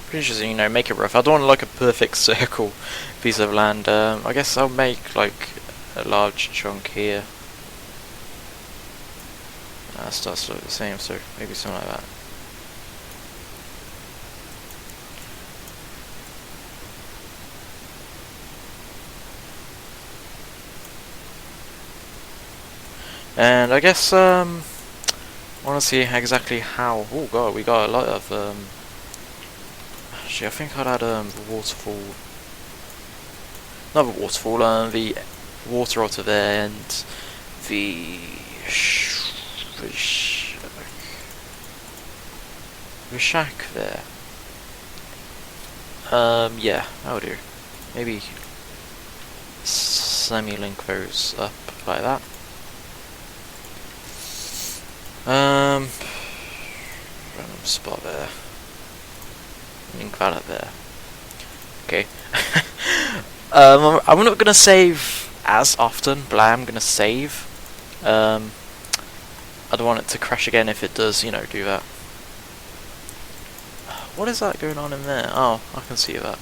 Pretty interesting, you know, make it rough. I don't want like a perfect circle piece of land. I guess I'll make like a large chunk here. Starts to look the same, so maybe something like that. And I guess I want to see exactly how. Oh god, we got a lot of actually, I think I'd add the waterfall. Not the waterfall. The water otter there and the shack there. Yeah, that'll do. Maybe semi-link those up like that. Random spot there. Link that up there. Okay. I'm not gonna save as often, but I am gonna save. I don't want it to crash again if it does, you know, do that. What is that going on in there? Oh, I can see that.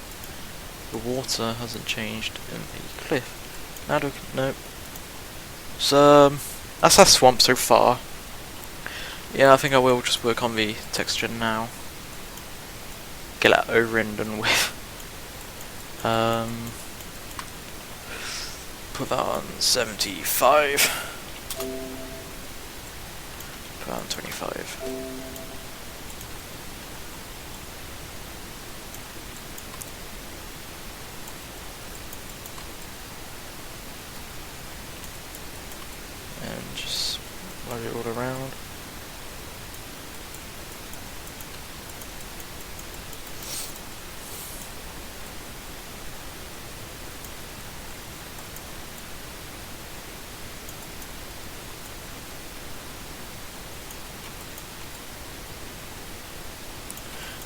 The water hasn't changed in the cliff. Now do nope. So that's our swamp so far. Yeah, I think I will just work on the texture now. Get that over and done with. Put that on 75. Put that on 25. And just run it all around.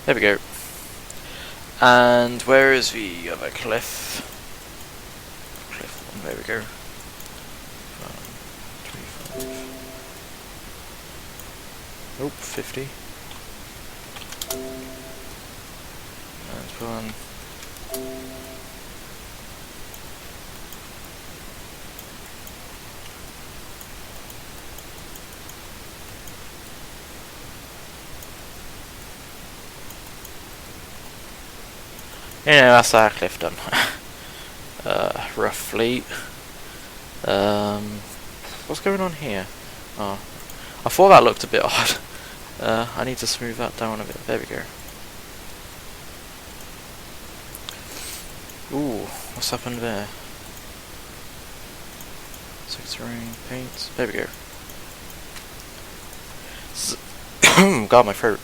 There we go. And where is the other cliff? Cliff one, there we go. 25. Nope, 50. And one. Yeah, that's our cliff done. Roughly. What's going on here? Oh, I thought that looked a bit odd. I need to smooth that down a bit. There we go. Ooh, what's happened there? Terrain, paint. There we go. God, my throat.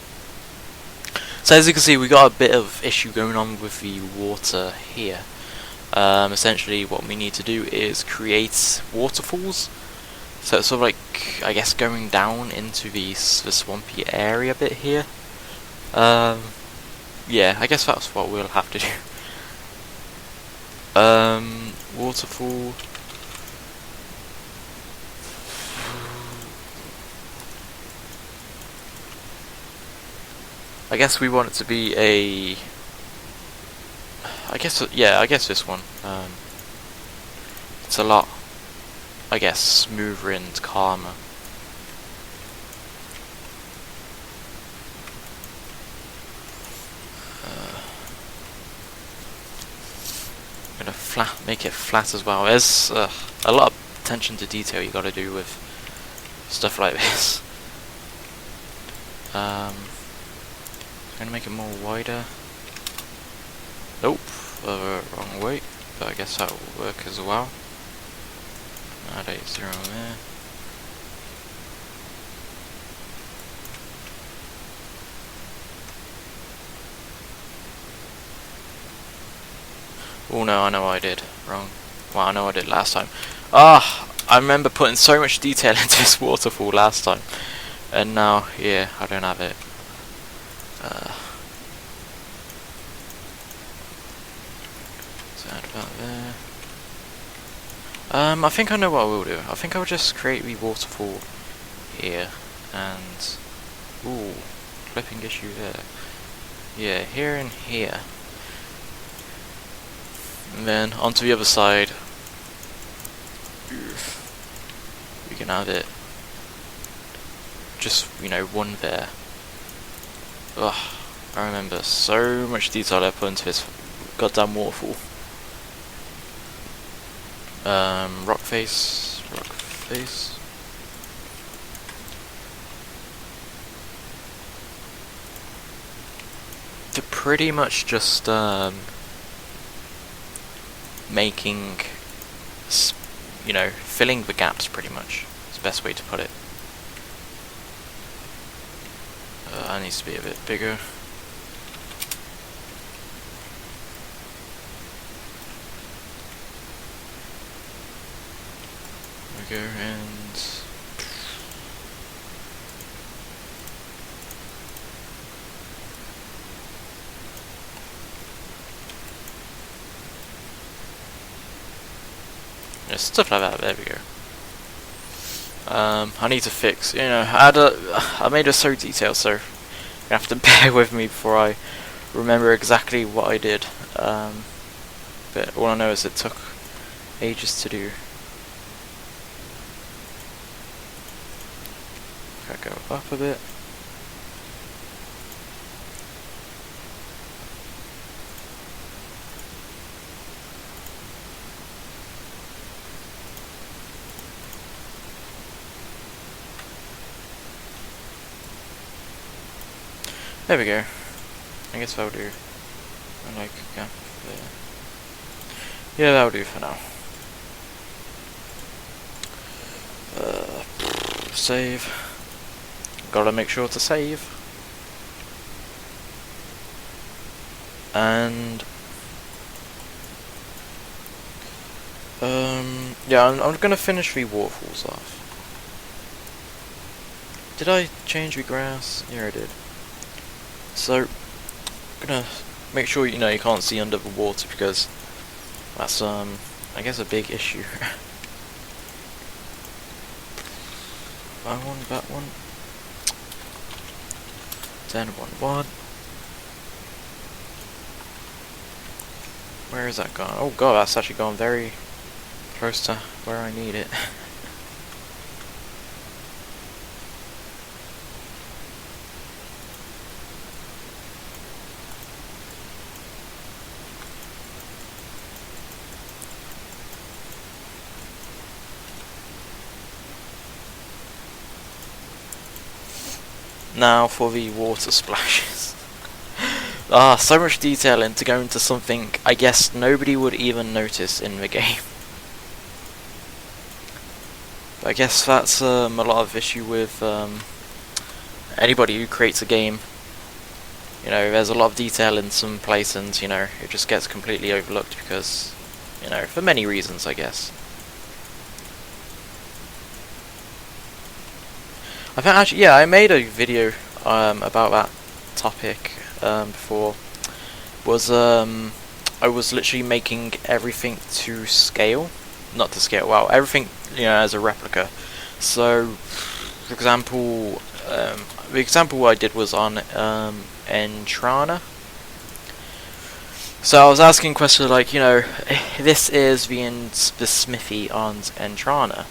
So as you can see, we got a bit of issue going on with the water here. Essentially, what we need to do is create waterfalls. So it's sort of like, I guess, going down into the swampy area bit here. Yeah, I guess that's what we'll have to do. Waterfall. I guess we want it to be a. I guess this one. It's a lot, I guess, smoother and calmer. I'm gonna make it flat as well. There's a lot of attention to detail you got to do with stuff like this. I'm gonna make it more wider. Nope, wrong way, but I guess that will work as well. Add 80 there. Oh no, I know I did wrong. Well, I know I did last time. Ah, I remember putting so much detail into this waterfall last time, and now, yeah, I don't have it. So add that there. I think I know what I will do. I think I'll just create the waterfall here, and ooh, clipping issue there. Yeah, here and here. And then onto the other side. we can have it just, you know, one there. Ugh, I remember so much detail I put into this goddamn waterfall. Rock face. To pretty much just making, you know, filling the gaps pretty much. It's the best way to put it. That needs to be a bit bigger. There we go, and yeah, stuff like that. There we go. I need to fix, you know, I made it so detailed, so you have to bear with me before I remember exactly what I did. But all I know is it took ages to do. Gotta go up a bit. There we go. I guess that'll do. I like a gap there. Yeah, that'll do for now. Save. Gotta make sure to save. And yeah, I'm gonna finish the waterfalls off. Did I change the grass? Yeah, I did. So, I'm gonna make sure, you know, you can't see under the water, because that's I guess a big issue. That one. Then 1. Where is that gone? Oh god, that's actually gone very close to where I need it. Now for the water splashes. So much detail into going to something I guess nobody would even notice in the game. But I guess that's a lot of issue with anybody who creates a game. You know, there's a lot of detail in some places, and you know, it just gets completely overlooked because, you know, for many reasons, I guess. I think actually, yeah, I made a video about that topic before. I was literally making everything to scale, not to scale. Well, everything, you know, as a replica. So, for example, the example I did was on Entrana. So I was asking questions like, you know, this is the smithy on Entrana.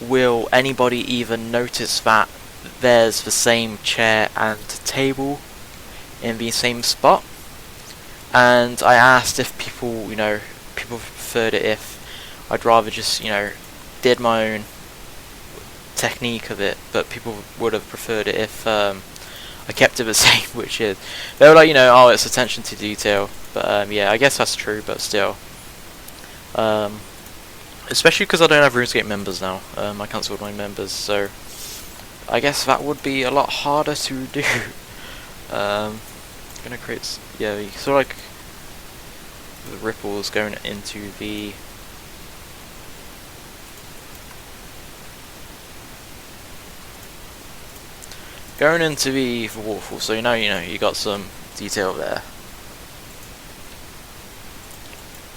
Will anybody even notice that there's the same chair and table in the same spot? And I asked if people, you know, people preferred it if I'd rather just, you know, did my own technique of it, but people would have preferred it if I kept it the same, which is, they were like, you know, oh, it's attention to detail, but yeah, I guess that's true, but still. Especially because I don't have Runescape members now. I cancelled my members, so I guess that would be a lot harder to do. Gonna create, yeah, you sort of like the ripples going into the waterfall. So you know, you got some detail there.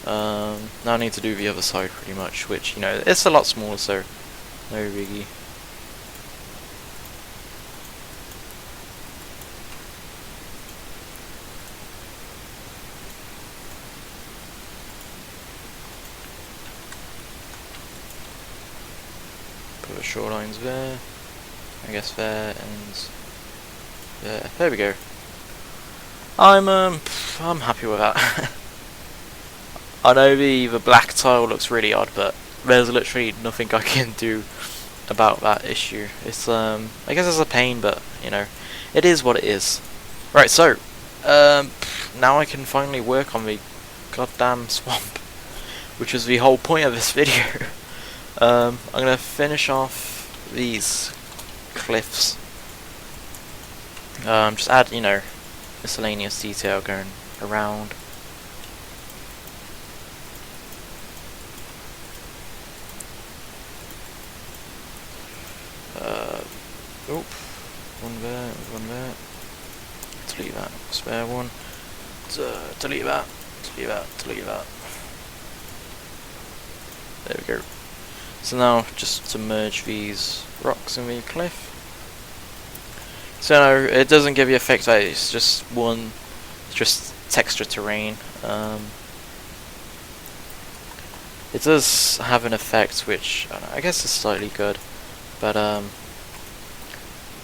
Now I need to do the other side pretty much, which, you know, it's a lot smaller, so no biggie. shorelines there, I guess there, and there. There we go. I'm happy with that. I know the black tile looks really odd, but there's literally nothing I can do about that issue. It's I guess it's a pain, but you know, it is what it is. Right, so now I can finally work on the goddamn swamp, which is the whole point of this video. I'm gonna finish off these cliffs. Just add, you know, miscellaneous detail going around. Oh, one there, one there. Delete that, spare one. Delete that, delete that, delete that. There we go. So now, just to merge these rocks in the cliff. So no, it doesn't give you effect, it's just one, it's just texture terrain. It does have an effect which, I guess is slightly good, but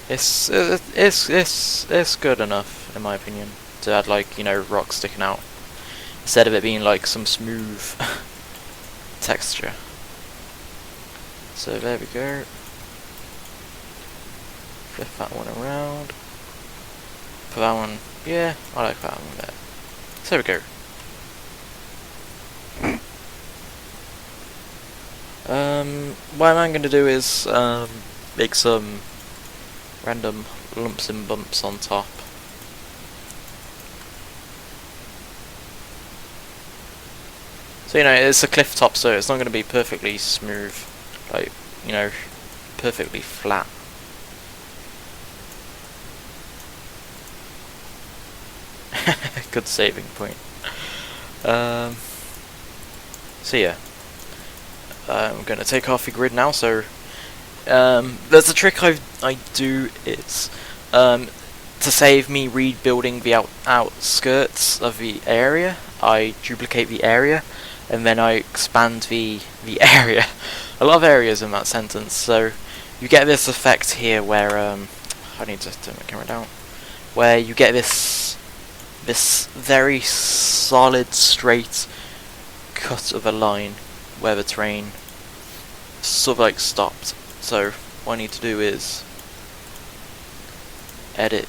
it's good enough in my opinion to add, like, you know, rocks sticking out instead of it being like some smooth texture. So there we go. Flip that one around. Put that one, yeah, I like that one there. So there we go. What I'm going to do is make some random lumps and bumps on top. So, you know, it's a cliff top, so it's not going to be perfectly smooth, like, you know, perfectly flat. Good saving point. So yeah, I'm going to take off the grid now. So there's a trick I do. It's to save me rebuilding the outskirts of the area. I duplicate the area, and then I expand the area. A lot of areas in that sentence. So you get this effect here where I need to turn my camera down. Where you get this very solid straight cut of a line where the terrain sort of like stopped. So what I need to do is pretty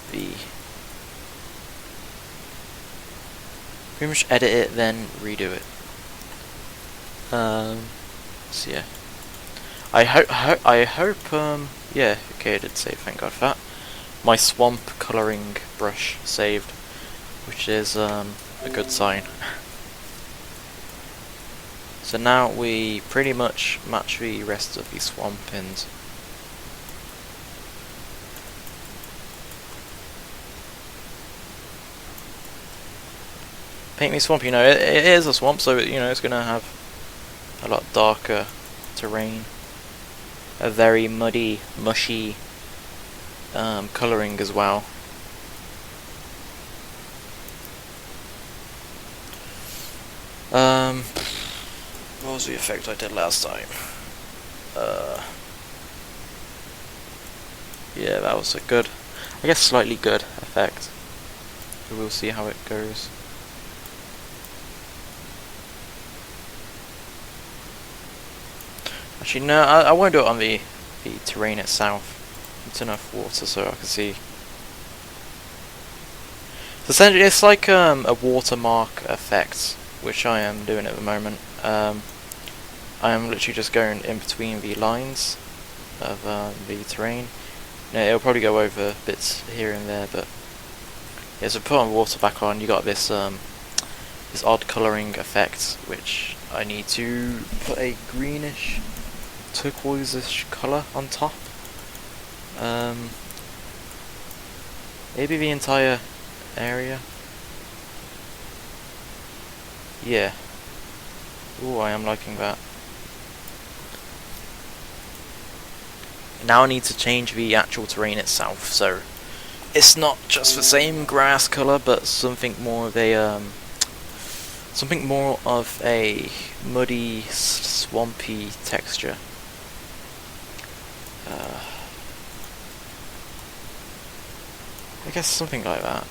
much edit it, then redo it. So yeah, I hope yeah, okay, I did save, thank God for that. My swamp colouring brush saved, which is a good sign. So now we pretty much match the rest of the swamp and paint me swamp. You know, it is a swamp, so you know it's gonna have a lot darker terrain, a very muddy, mushy colouring as well. What was the effect I did last time? Yeah, that was a good, I guess slightly good effect. We'll see how it goes. Actually, no, I won't do it on the terrain itself. It's enough water so I can see. So essentially, it's like a watermark effect, which I am doing at the moment. I am literally just going in between the lines of the terrain. Now, it'll probably go over bits here and there, but yeah. So put on water back on, you got this this odd colouring effect, which I need to put a greenish, turquoise-ish colour on top. Maybe the entire area. Yeah. Ooh, I am liking that. Now I need to change the actual terrain itself, so it's not just the same grass colour, but something more of a muddy, swampy texture. I guess something like that.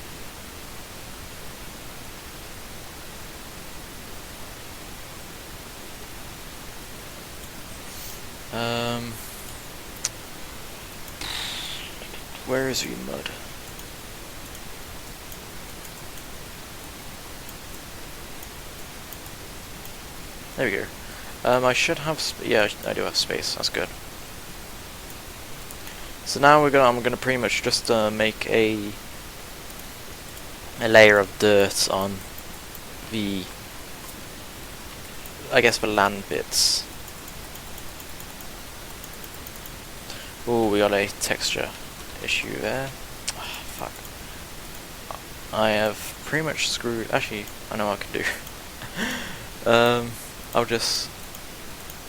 Where is your mud? There we go. I should have yeah, I do have space. That's good. So now I'm gonna pretty much just make a layer of dirt on the, I guess, the land bits. Oh, we got a texture issue there. Oh, fuck. I have pretty much screwed. Actually, I know what I can do. I'll just.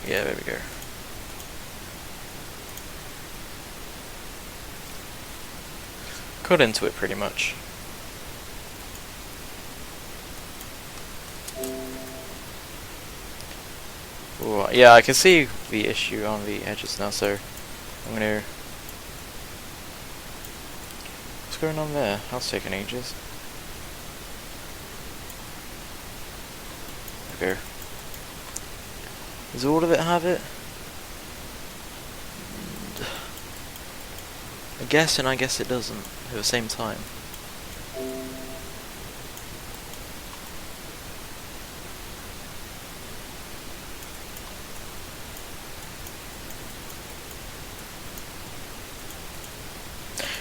Yeah, there we go. Cut into it pretty much. Ooh, yeah, I can see the issue on the edges now, so I'm gonna. What's going on there? That's taking ages. There we go. Does all of it have it? I guess, and I guess it doesn't at the same time.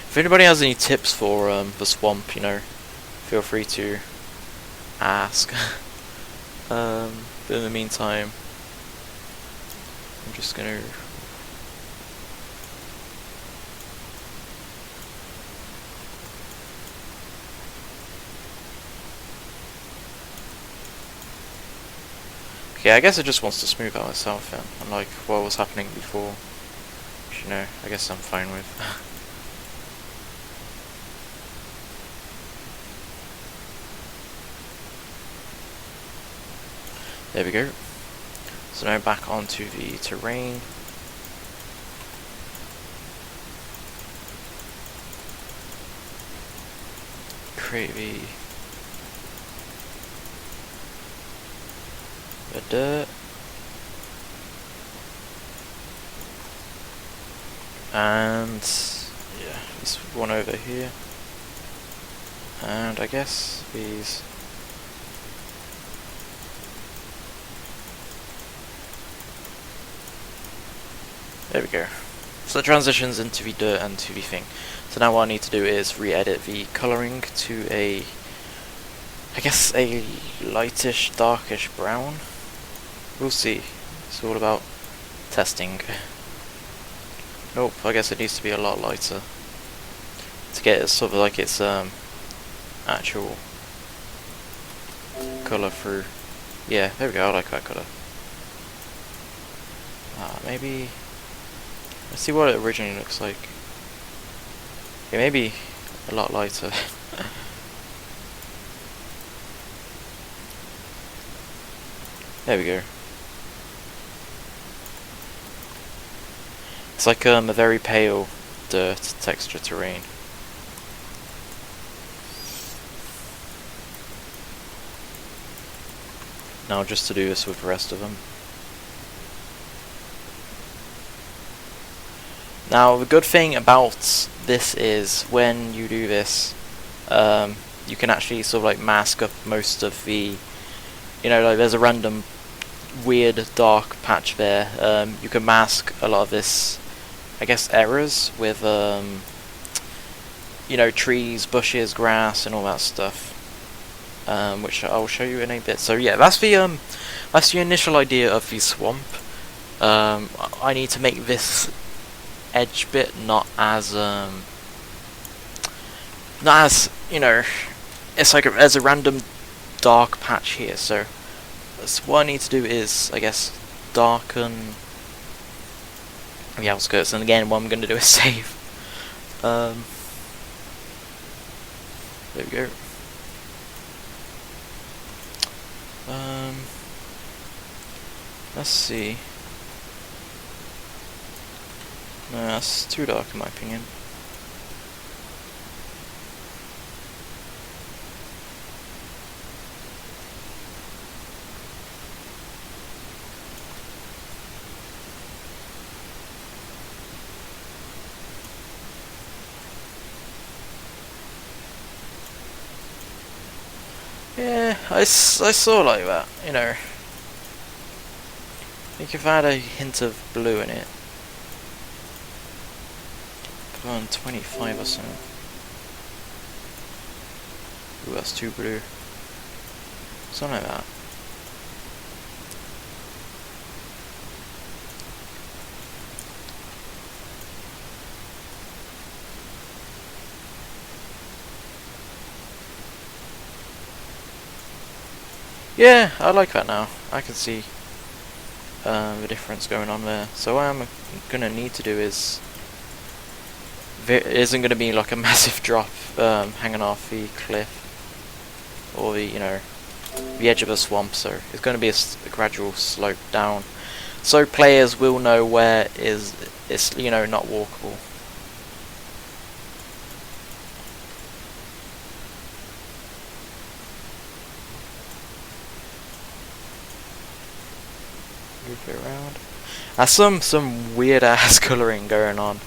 If anybody has any tips for the swamp, you know, feel free to ask. But in the meantime, I'm just gonna. Okay, I guess it just wants to smooth out itself then, unlike what was happening before. Which, you know, I guess I'm fine with. There we go. So now back onto the terrain. Create the dirt. And yeah, this one over here. And I guess these. There we go. So it transitions into the dirt and to the thing. So now what I need to do is re-edit the colouring to a, I guess, a lightish, darkish brown. We'll see. It's all about testing. Nope, I guess it needs to be a lot lighter to get it sort of like its actual colour through. Yeah, there we go. I like that colour. Maybe. Let's see what it originally looks like. Yeah, maybe a lot lighter. There we go. It's like a very pale dirt texture terrain. Now just to do this with the rest of them. Now the good thing about this is when you do this, you can actually sort of like mask up most of the, you know, like there's a random weird dark patch there. You can mask a lot of this, I guess, errors with, you know, trees, bushes, grass, and all that stuff, which I'll show you in a bit. So yeah, that's the initial idea of the swamp. I need to make this edge bit not as you know, it's like there's a random dark patch here, so what I need to do is, I guess, darken the outskirts, and again what I'm going to do is save. There we go. Let's see. No, that's too dark in my opinion. Yeah, I saw like that, you know. I think if I had a hint of blue in it. Put on 25 or something. Ooh, that's too blue. Something like that. Yeah, I like that now. I can see the difference going on there. So what I'm gonna need to do is there isn't gonna be like a massive drop hanging off the cliff or the the edge of a swamp. So it's gonna be a gradual slope down, so players will know where it's not walkable. Move it around. There's some weird ass colouring going on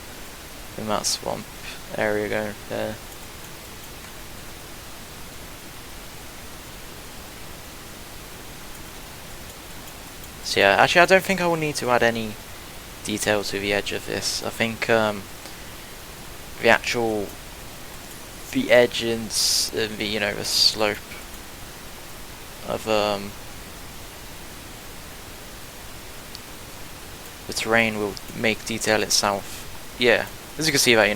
in that swamp area going there. So yeah, actually I don't think I will need to add any detail to the edge of this. I think the edge and the slope of the terrain will make detail itself. Yeah, as you can see that you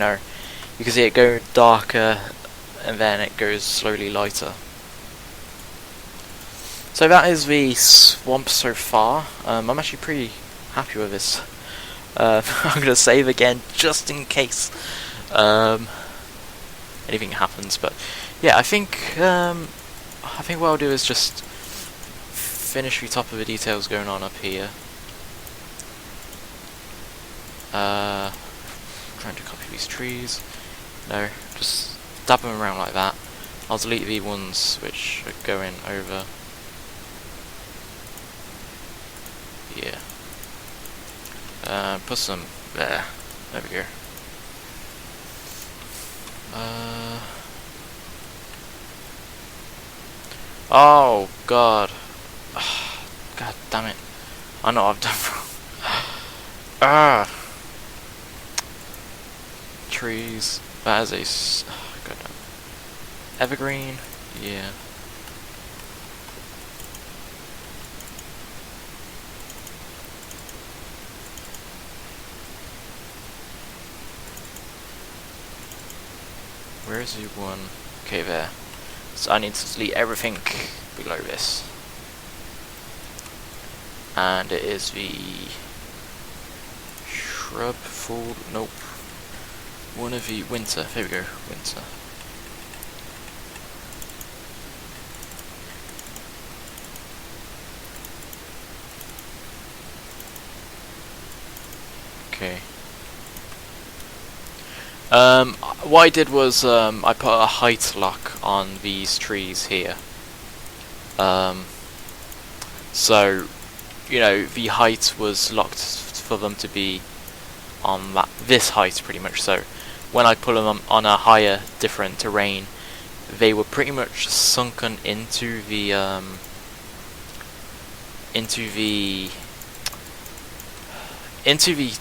can see it go darker and then it goes slowly lighter. So that is the swamp so far. I'm actually pretty happy with this. I'm gonna save again just in case anything happens. But yeah, I think what I'll do is just finish the top of the details going on up here. Trying to copy these trees. No, just dab them around like that. I'll delete the ones which are going over. Yeah. Put some there. There we go. Oh God. God damn it. I know what I've done wrong. Trees. That is God damn. Evergreen. Yeah. Where is the one? Okay, there. So I need to delete everything below this. And it is the shrub fall. Nope. One of the winter. There we go. Winter. Okay. What I did was I put a height lock on these trees here. So the height was locked for them to be on this height pretty much. So when I put them on a higher, different terrain, they were pretty much sunken into the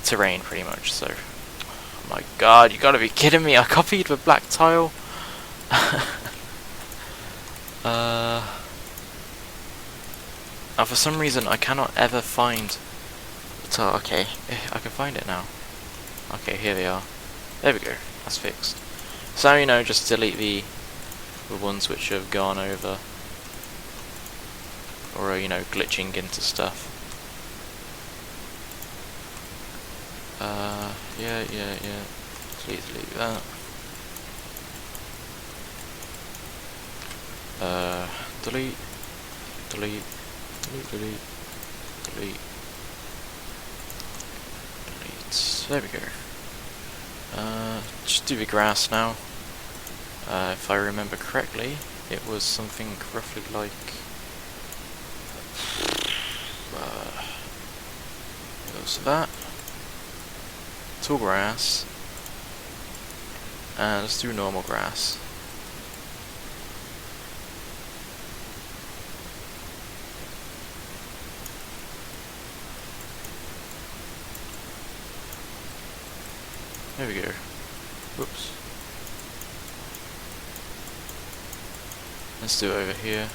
terrain pretty much. So. My God, you gotta be kidding me! I copied the black tile. Now for some reason I cannot ever find the tile. Okay, I can find it now. Okay, here they are. There we go. That's fixed. So just delete the ones which have gone over, or glitching into stuff. Yeah. Please delete that. Delete. Delete. There we go. Just do the grass now. If I remember correctly, it was something roughly like goes to that. Tall grass, and let's do normal grass. There we go. Whoops. Let's do it over here.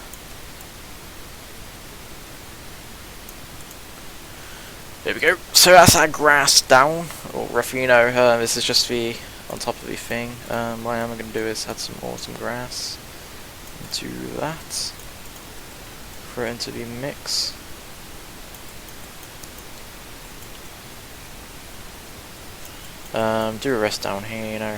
There we go. So that's our grass down, or roughly, you know, this is just the on top of the thing. What I am going to do is add some autumn grass into that. Throw it into the mix. Do a rest down here, you know.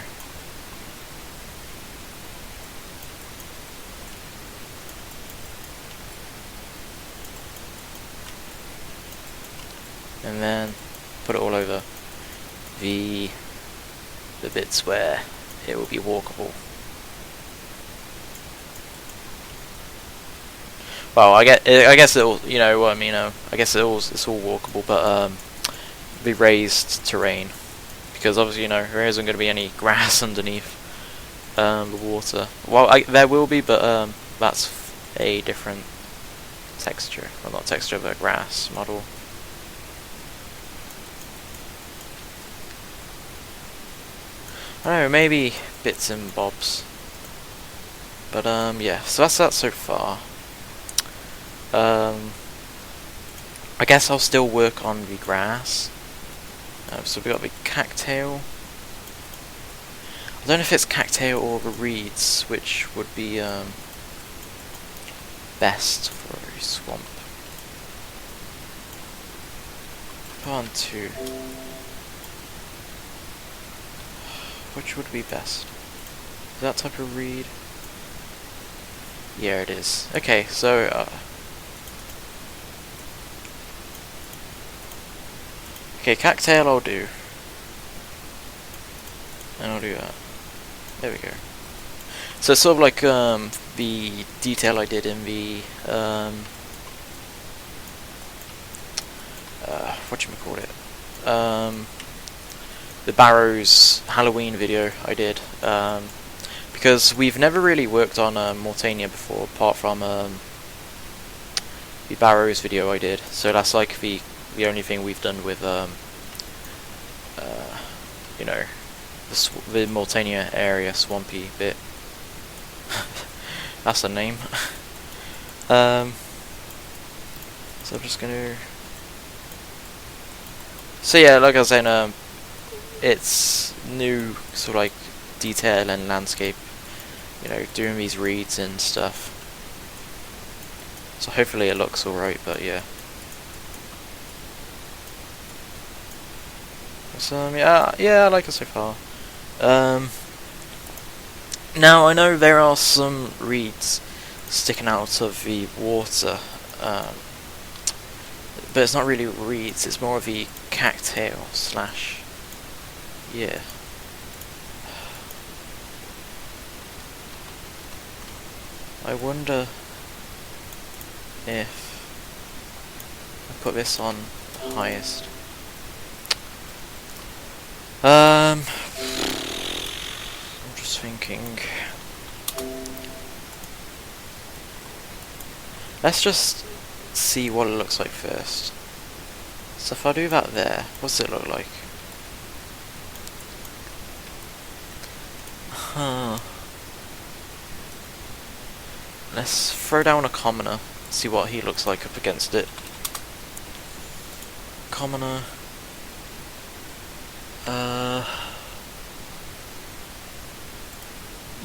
And then put it all over the bits where it will be walkable. Well, I guess it'll, you know what I mean. I guess it's all walkable, but be raised terrain, because obviously, you know, there isn't going to be any grass underneath the water. Well, there will be, but that's a different texture. Well, not texture, but grass model. I don't know, maybe bits and bobs. But yeah, so that's that so far. I guess I'll still work on the grass. So we got the cactail. I don't know if it's cactail or the reeds, which would be best for a swamp. Put on 2. Which would be best? Is that type of reed? Yeah, it is. Okay, so okay, cactail I'll do. And I'll do that. There we go. So it's sort of like the detail I did in the whatchamacallit? The Barrows Halloween video I did, because we've never really worked on Mortania before, apart from the Barrows video I did. So that's like the only thing we've done with you know, the Mortania area, swampy bit. That's the name. So I'm just gonna. So yeah, like I was saying, it's new sort of like detail and landscape, you know, doing these reeds and stuff. So hopefully it looks alright, but yeah. So yeah, I like it so far. Now I know there are some reeds sticking out of the water, but it's not really reeds, it's more of the cactail slash. Yeah. I wonder if I put this on highest. I'm just thinking. Let's just see what it looks like first. So if I do that there, what's it look like? Let's throw down a commoner, see what he looks like up against it. Commoner.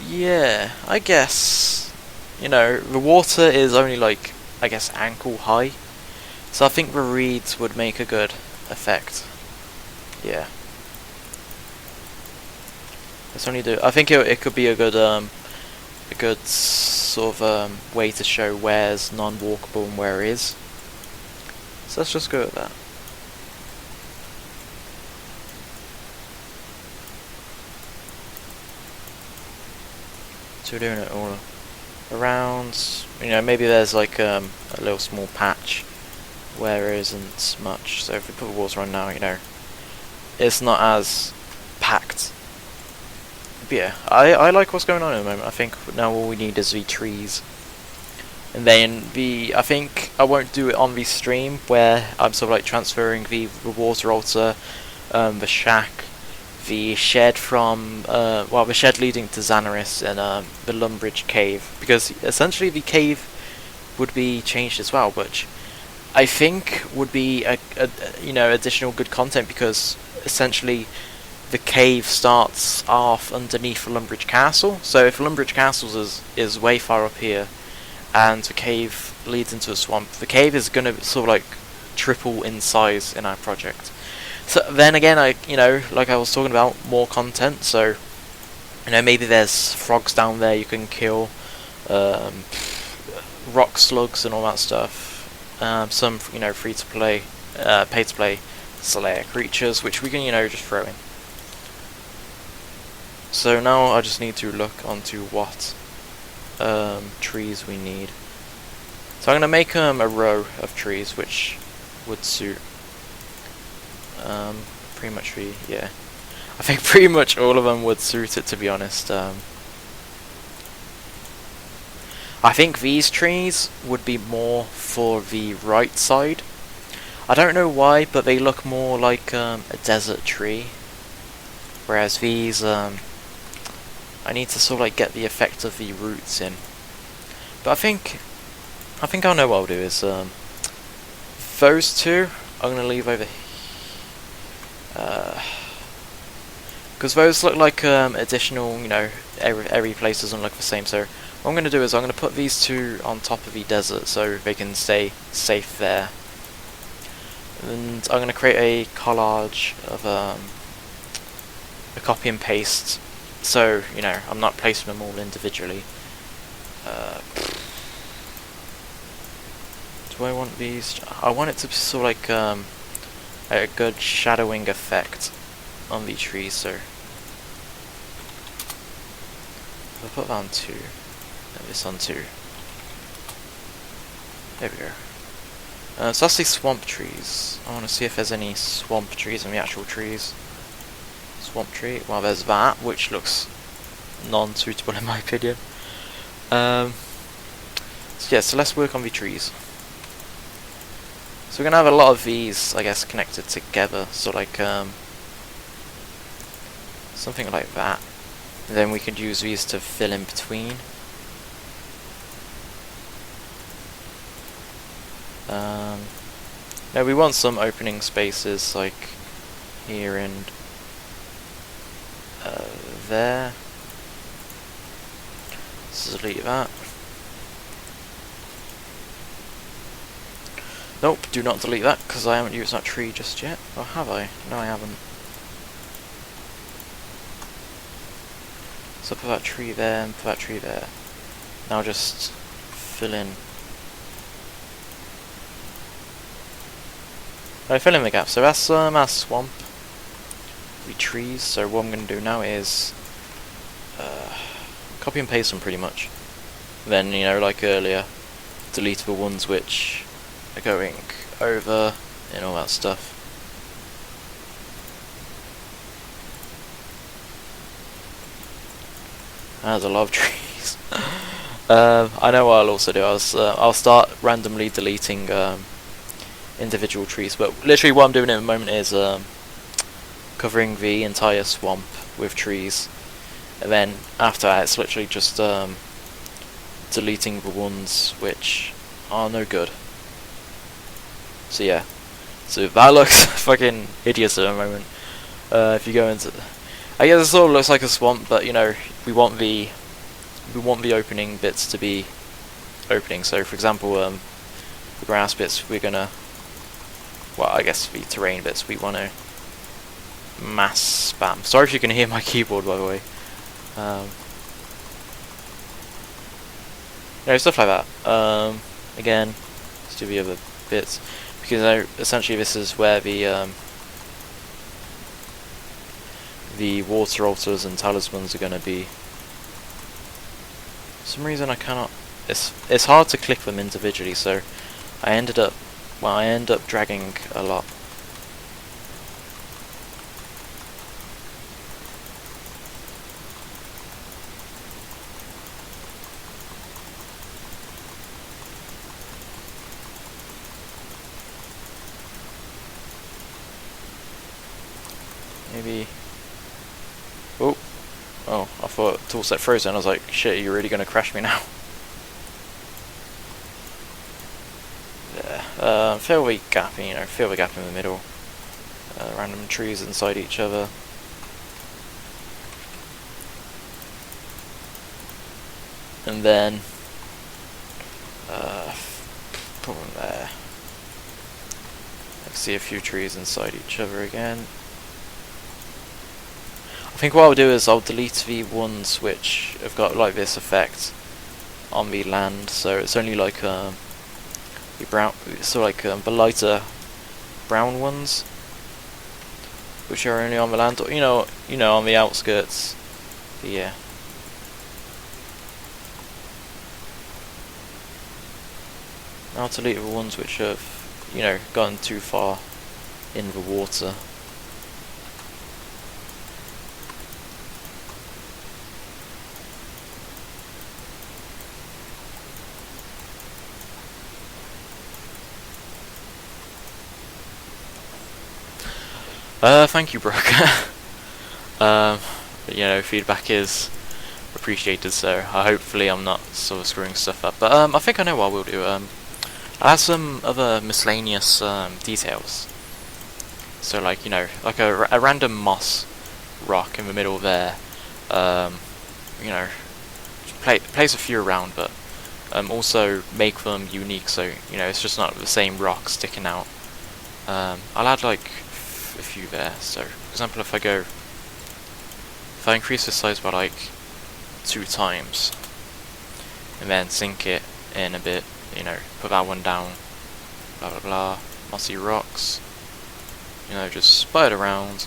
Yeah, I guess, you know, the water is only like, I guess, ankle high, so I think the reeds would make a good effect. Yeah. Let's only do. I think it could be a good sort of way to show where's non-walkable and where is. So let's just go with that. So we're doing it all around. You know, maybe there's like a little small patch where there isn't much. So if we put water on now, you know, it's not as packed. But yeah, I like what's going on at the moment. I think now all we need is the trees. And then I think I won't do it on the stream where I'm sort of like transferring the water altar, the shack, the shed from, well, the shed leading to Xanaris and the Lumbridge cave, because essentially the cave would be changed as well, which I think would be a you know, additional good content, because essentially the cave starts off underneath the Lumbridge Castle. So if Lumbridge Castle is way far up here, and the cave leads into a swamp, the cave is going to sort of like triple in size in our project. So then again, you know, like I was talking about, more content. So, you know, maybe there's frogs down there you can kill, rock slugs and all that stuff. Some, you know, free to play, pay to play Slayer creatures, which we can, you know, just throw in. So now I just need to look onto what trees we need. So I'm gonna make a row of trees which would suit pretty much yeah. I think pretty much all of them would suit it, to be honest. I think these trees would be more for the right side. I don't know why, but they look more like a desert tree, whereas these I need to sort of like get the effect of the roots in. But I think I know what I'll do is those two I'm gonna leave over here. Because those look like additional, you know, every place doesn't look the same. So what I'm going to do is I'm going to put these two on top of the desert so they can stay safe there. And I'm going to create a collage of a copy and paste, so, you know, I'm not placing them all individually. Do I want these? I want it to be sort of like a good shadowing effect on the trees, so I'll put that on 2, and this on 2. There we go. So that's the swamp trees. I want to see if there's any swamp trees in the actual trees. Swamp tree. Well, there's that, which looks non-suitable in my opinion. So yeah, so let's work on the trees. So we're gonna have a lot of these, I guess, connected together. So like something like that. And then we could use these to fill in between. Now we want some opening spaces like here and there. Let's delete that. Nope, do not delete that, because I haven't used that tree just yet. Or have I? No, I haven't. So put that tree there and put that tree there. Now just fill in. I fill in the gap. So that's our swamp. The trees. So what I'm going to do now is copy and paste them pretty much. Then, you know, like earlier, delete the ones which are going over and all that stuff. There's a lot of trees. I know what I'll also do. I'll start randomly deleting individual trees, but literally what I'm doing at the moment is covering the entire swamp with trees, and then after that it's literally just deleting the ones which are no good. So yeah, so that looks fucking hideous at the moment. If you go into, I guess it sort of looks like a swamp, but you know, we want the opening bits to be opening. So for example, the grass bits we're gonna, well, I guess the terrain bits we want to mass spam. Sorry if you can hear my keyboard, by the way. You know, stuff like that. Again, let's do the other bits, because essentially this is where the water altars and talismans are going to be. For some reason I cannot. It's hard to click them individually, so I end up dragging a lot. Maybe thought tool set frozen. I was like, shit, are you really gonna crash me now? Yeah. Fill the gap, fill the gap in the middle. Random trees inside each other. And then put one there. I can see a few trees inside each other again. I think what I'll do is I'll delete the ones which have got like this effect on the land, so it's only like the brown, so like the lighter brown ones, which are only on the land, or you know, on the outskirts. But yeah. I'll delete the ones which have, gotten too far in the water. Thank you, Brooke. Feedback is appreciated, so hopefully I'm not sort of screwing stuff up. But I think I know what we'll do. I'll add some other miscellaneous details. So like, like a random moss rock in the middle there. Place a few around, but also make them unique, so it's just not the same rock sticking out. I'll add like a few there. So for example, if I increase the size by like 2 times and then sink it in a bit, put that one down, blah blah blah, mossy rocks, just spread around.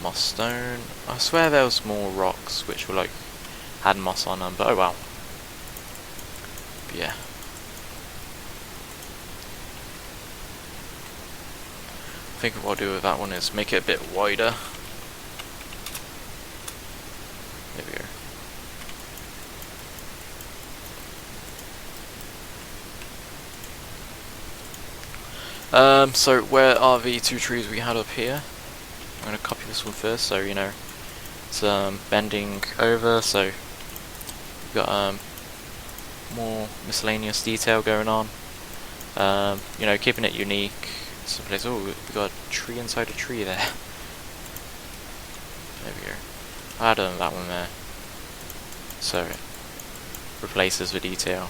Moss stone. I swear there was more rocks which were like had moss on them, but oh well. But yeah. I think what I'll do with that one is make it a bit wider. There we go. So where are the 2 trees we had up here? I'm going to copy this one first, so it's bending over, so we've got more miscellaneous detail going on. Keeping it unique. Someplace. Oh, we got a tree inside a tree there. There we go. I'll add that one there, so it replaces the detail.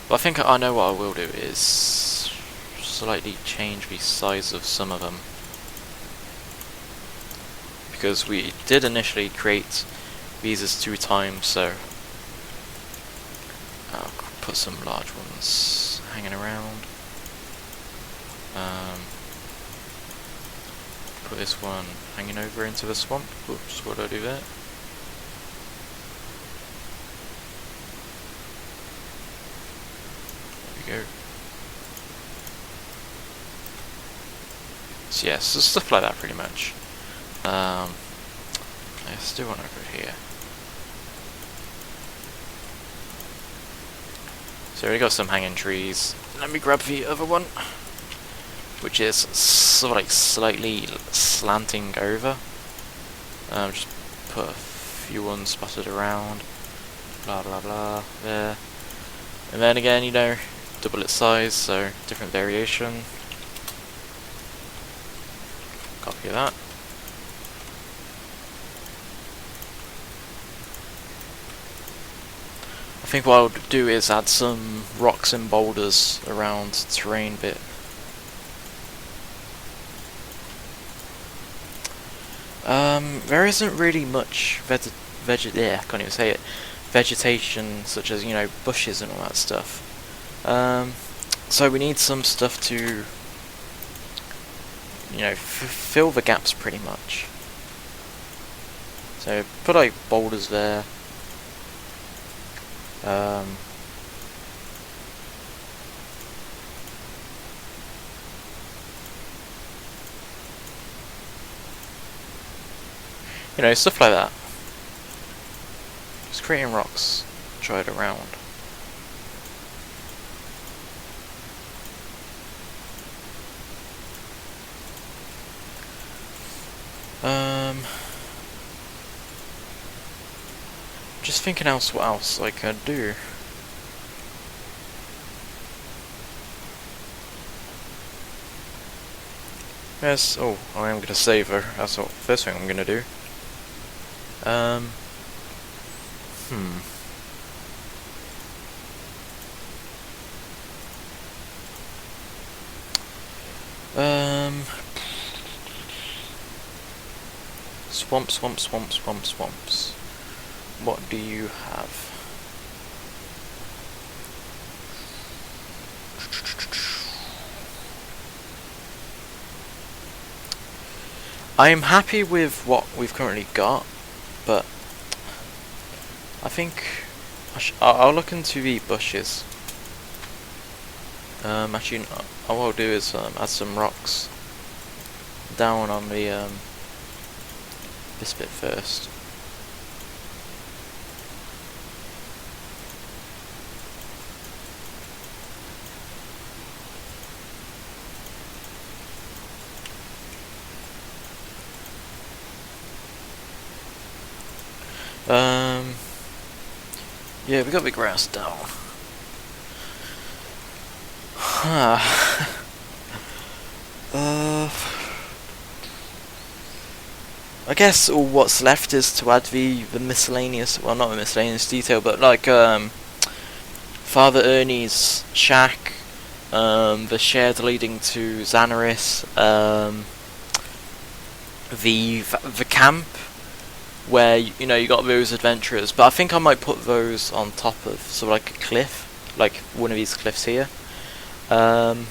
But I think I know what I will do is slightly change the size of some of them, because we did initially create these as 2 times, so I'll put some large ones hanging around. Put this one hanging over into the swamp. Oops, what did I do there? Go. So yeah, so stuff like that pretty much. Let's do one over here. So we already got some hanging trees. Let me grab the other one, which is sort of like slightly slanting over. Just put a few ones spotted around. Blah blah blah there. And then again, double its size, so different variation. Copy of that. I think what I'll do is add some rocks and boulders around the terrain bit. There isn't really much vegetation, such as bushes and all that stuff. So we need some stuff to fill the gaps pretty much. So put like boulders there. Stuff like that. Just creating rocks, try it around. Just thinking else, what else I could do. Yes, oh, I am gonna save her. That's the first thing I'm gonna do. Swamps. What do you have? I'm happy with what we've currently got, but I think I'll look into the bushes. Actually, what I'll do is add some rocks down on the this bit first. Yeah, we got the grass down. I guess all what's left is to add the miscellaneous, well, not the miscellaneous detail, but like Father Ernie's shack, the shed leading to Xanaris, the camp where you know you got those adventurers, but I think I might put those on top of sort of like a cliff, like one of these cliffs here. And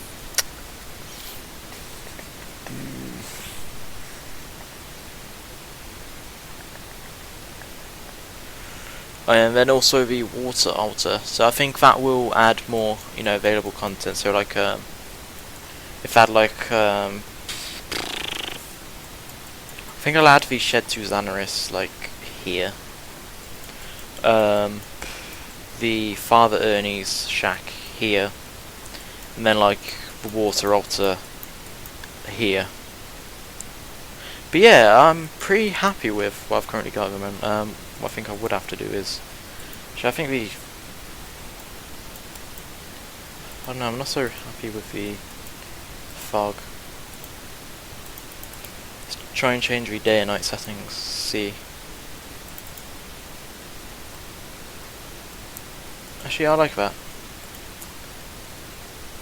then also the water altar, so I think that will add more, you know, available content. So like if I had like I think I'll add the shed to Xanaris like here. The Father Ernie's shack here, and then like the water altar here. But yeah, I'm pretty happy with what I've currently got at the moment. What I think I would have to do is, actually, I think I don't know, I'm not so happy with the fog. Let's try and change the day and night settings, see. Actually, I like that.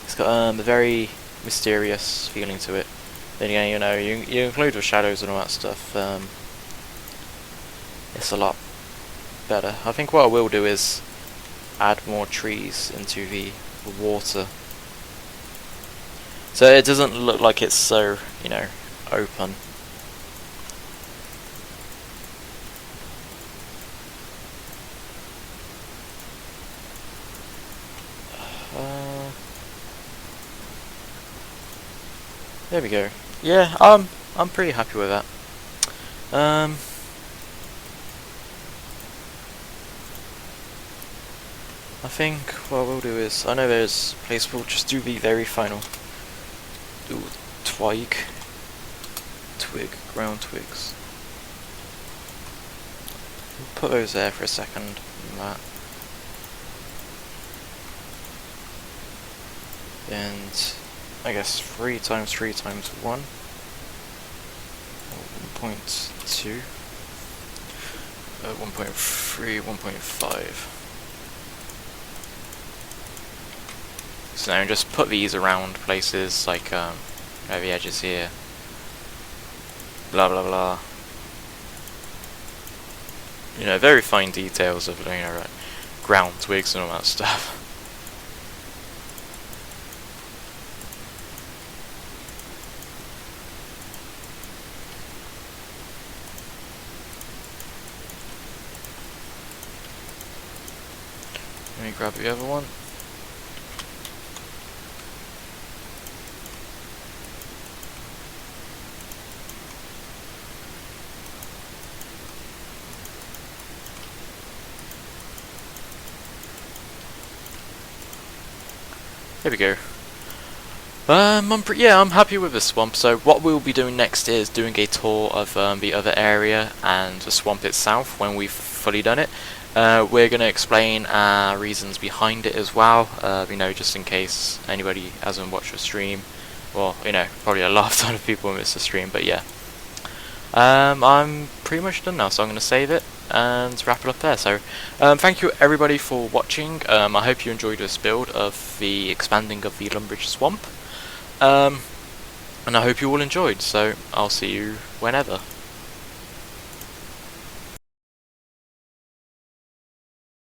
It's got a very mysterious feeling to it. Then again, you know, you include the shadows and all that stuff, it's a lot better. I think what I will do is add more trees into the water, so it doesn't look like it's so, you know, open. There we go. Yeah, I'm pretty happy with that. I think what we'll do is, I know there's a place we'll just do the very final. Do twig, ground twigs. We'll put those there for a second. Like that. And I guess 3 times 3 times 1. 1.2. 1.3, 1.5. So now just put these around places like over the edges here. Blah blah blah. You know, very fine details of, you know, ground twigs and all that stuff. Let me grab the other one. There we go. I'm happy with the swamp. So what we'll be doing next is doing a tour of the other area and the swamp itself when we've fully done it. We're going to explain our reasons behind it as well, just in case anybody hasn't watched the stream. Well, probably a lot of people missed the stream, but yeah. I'm pretty much done now, so I'm going to save it and wrap it up there. So, thank you everybody for watching. I hope you enjoyed this build of the expanding of the Lumbridge swamp. And I hope you all enjoyed, so I'll see you whenever.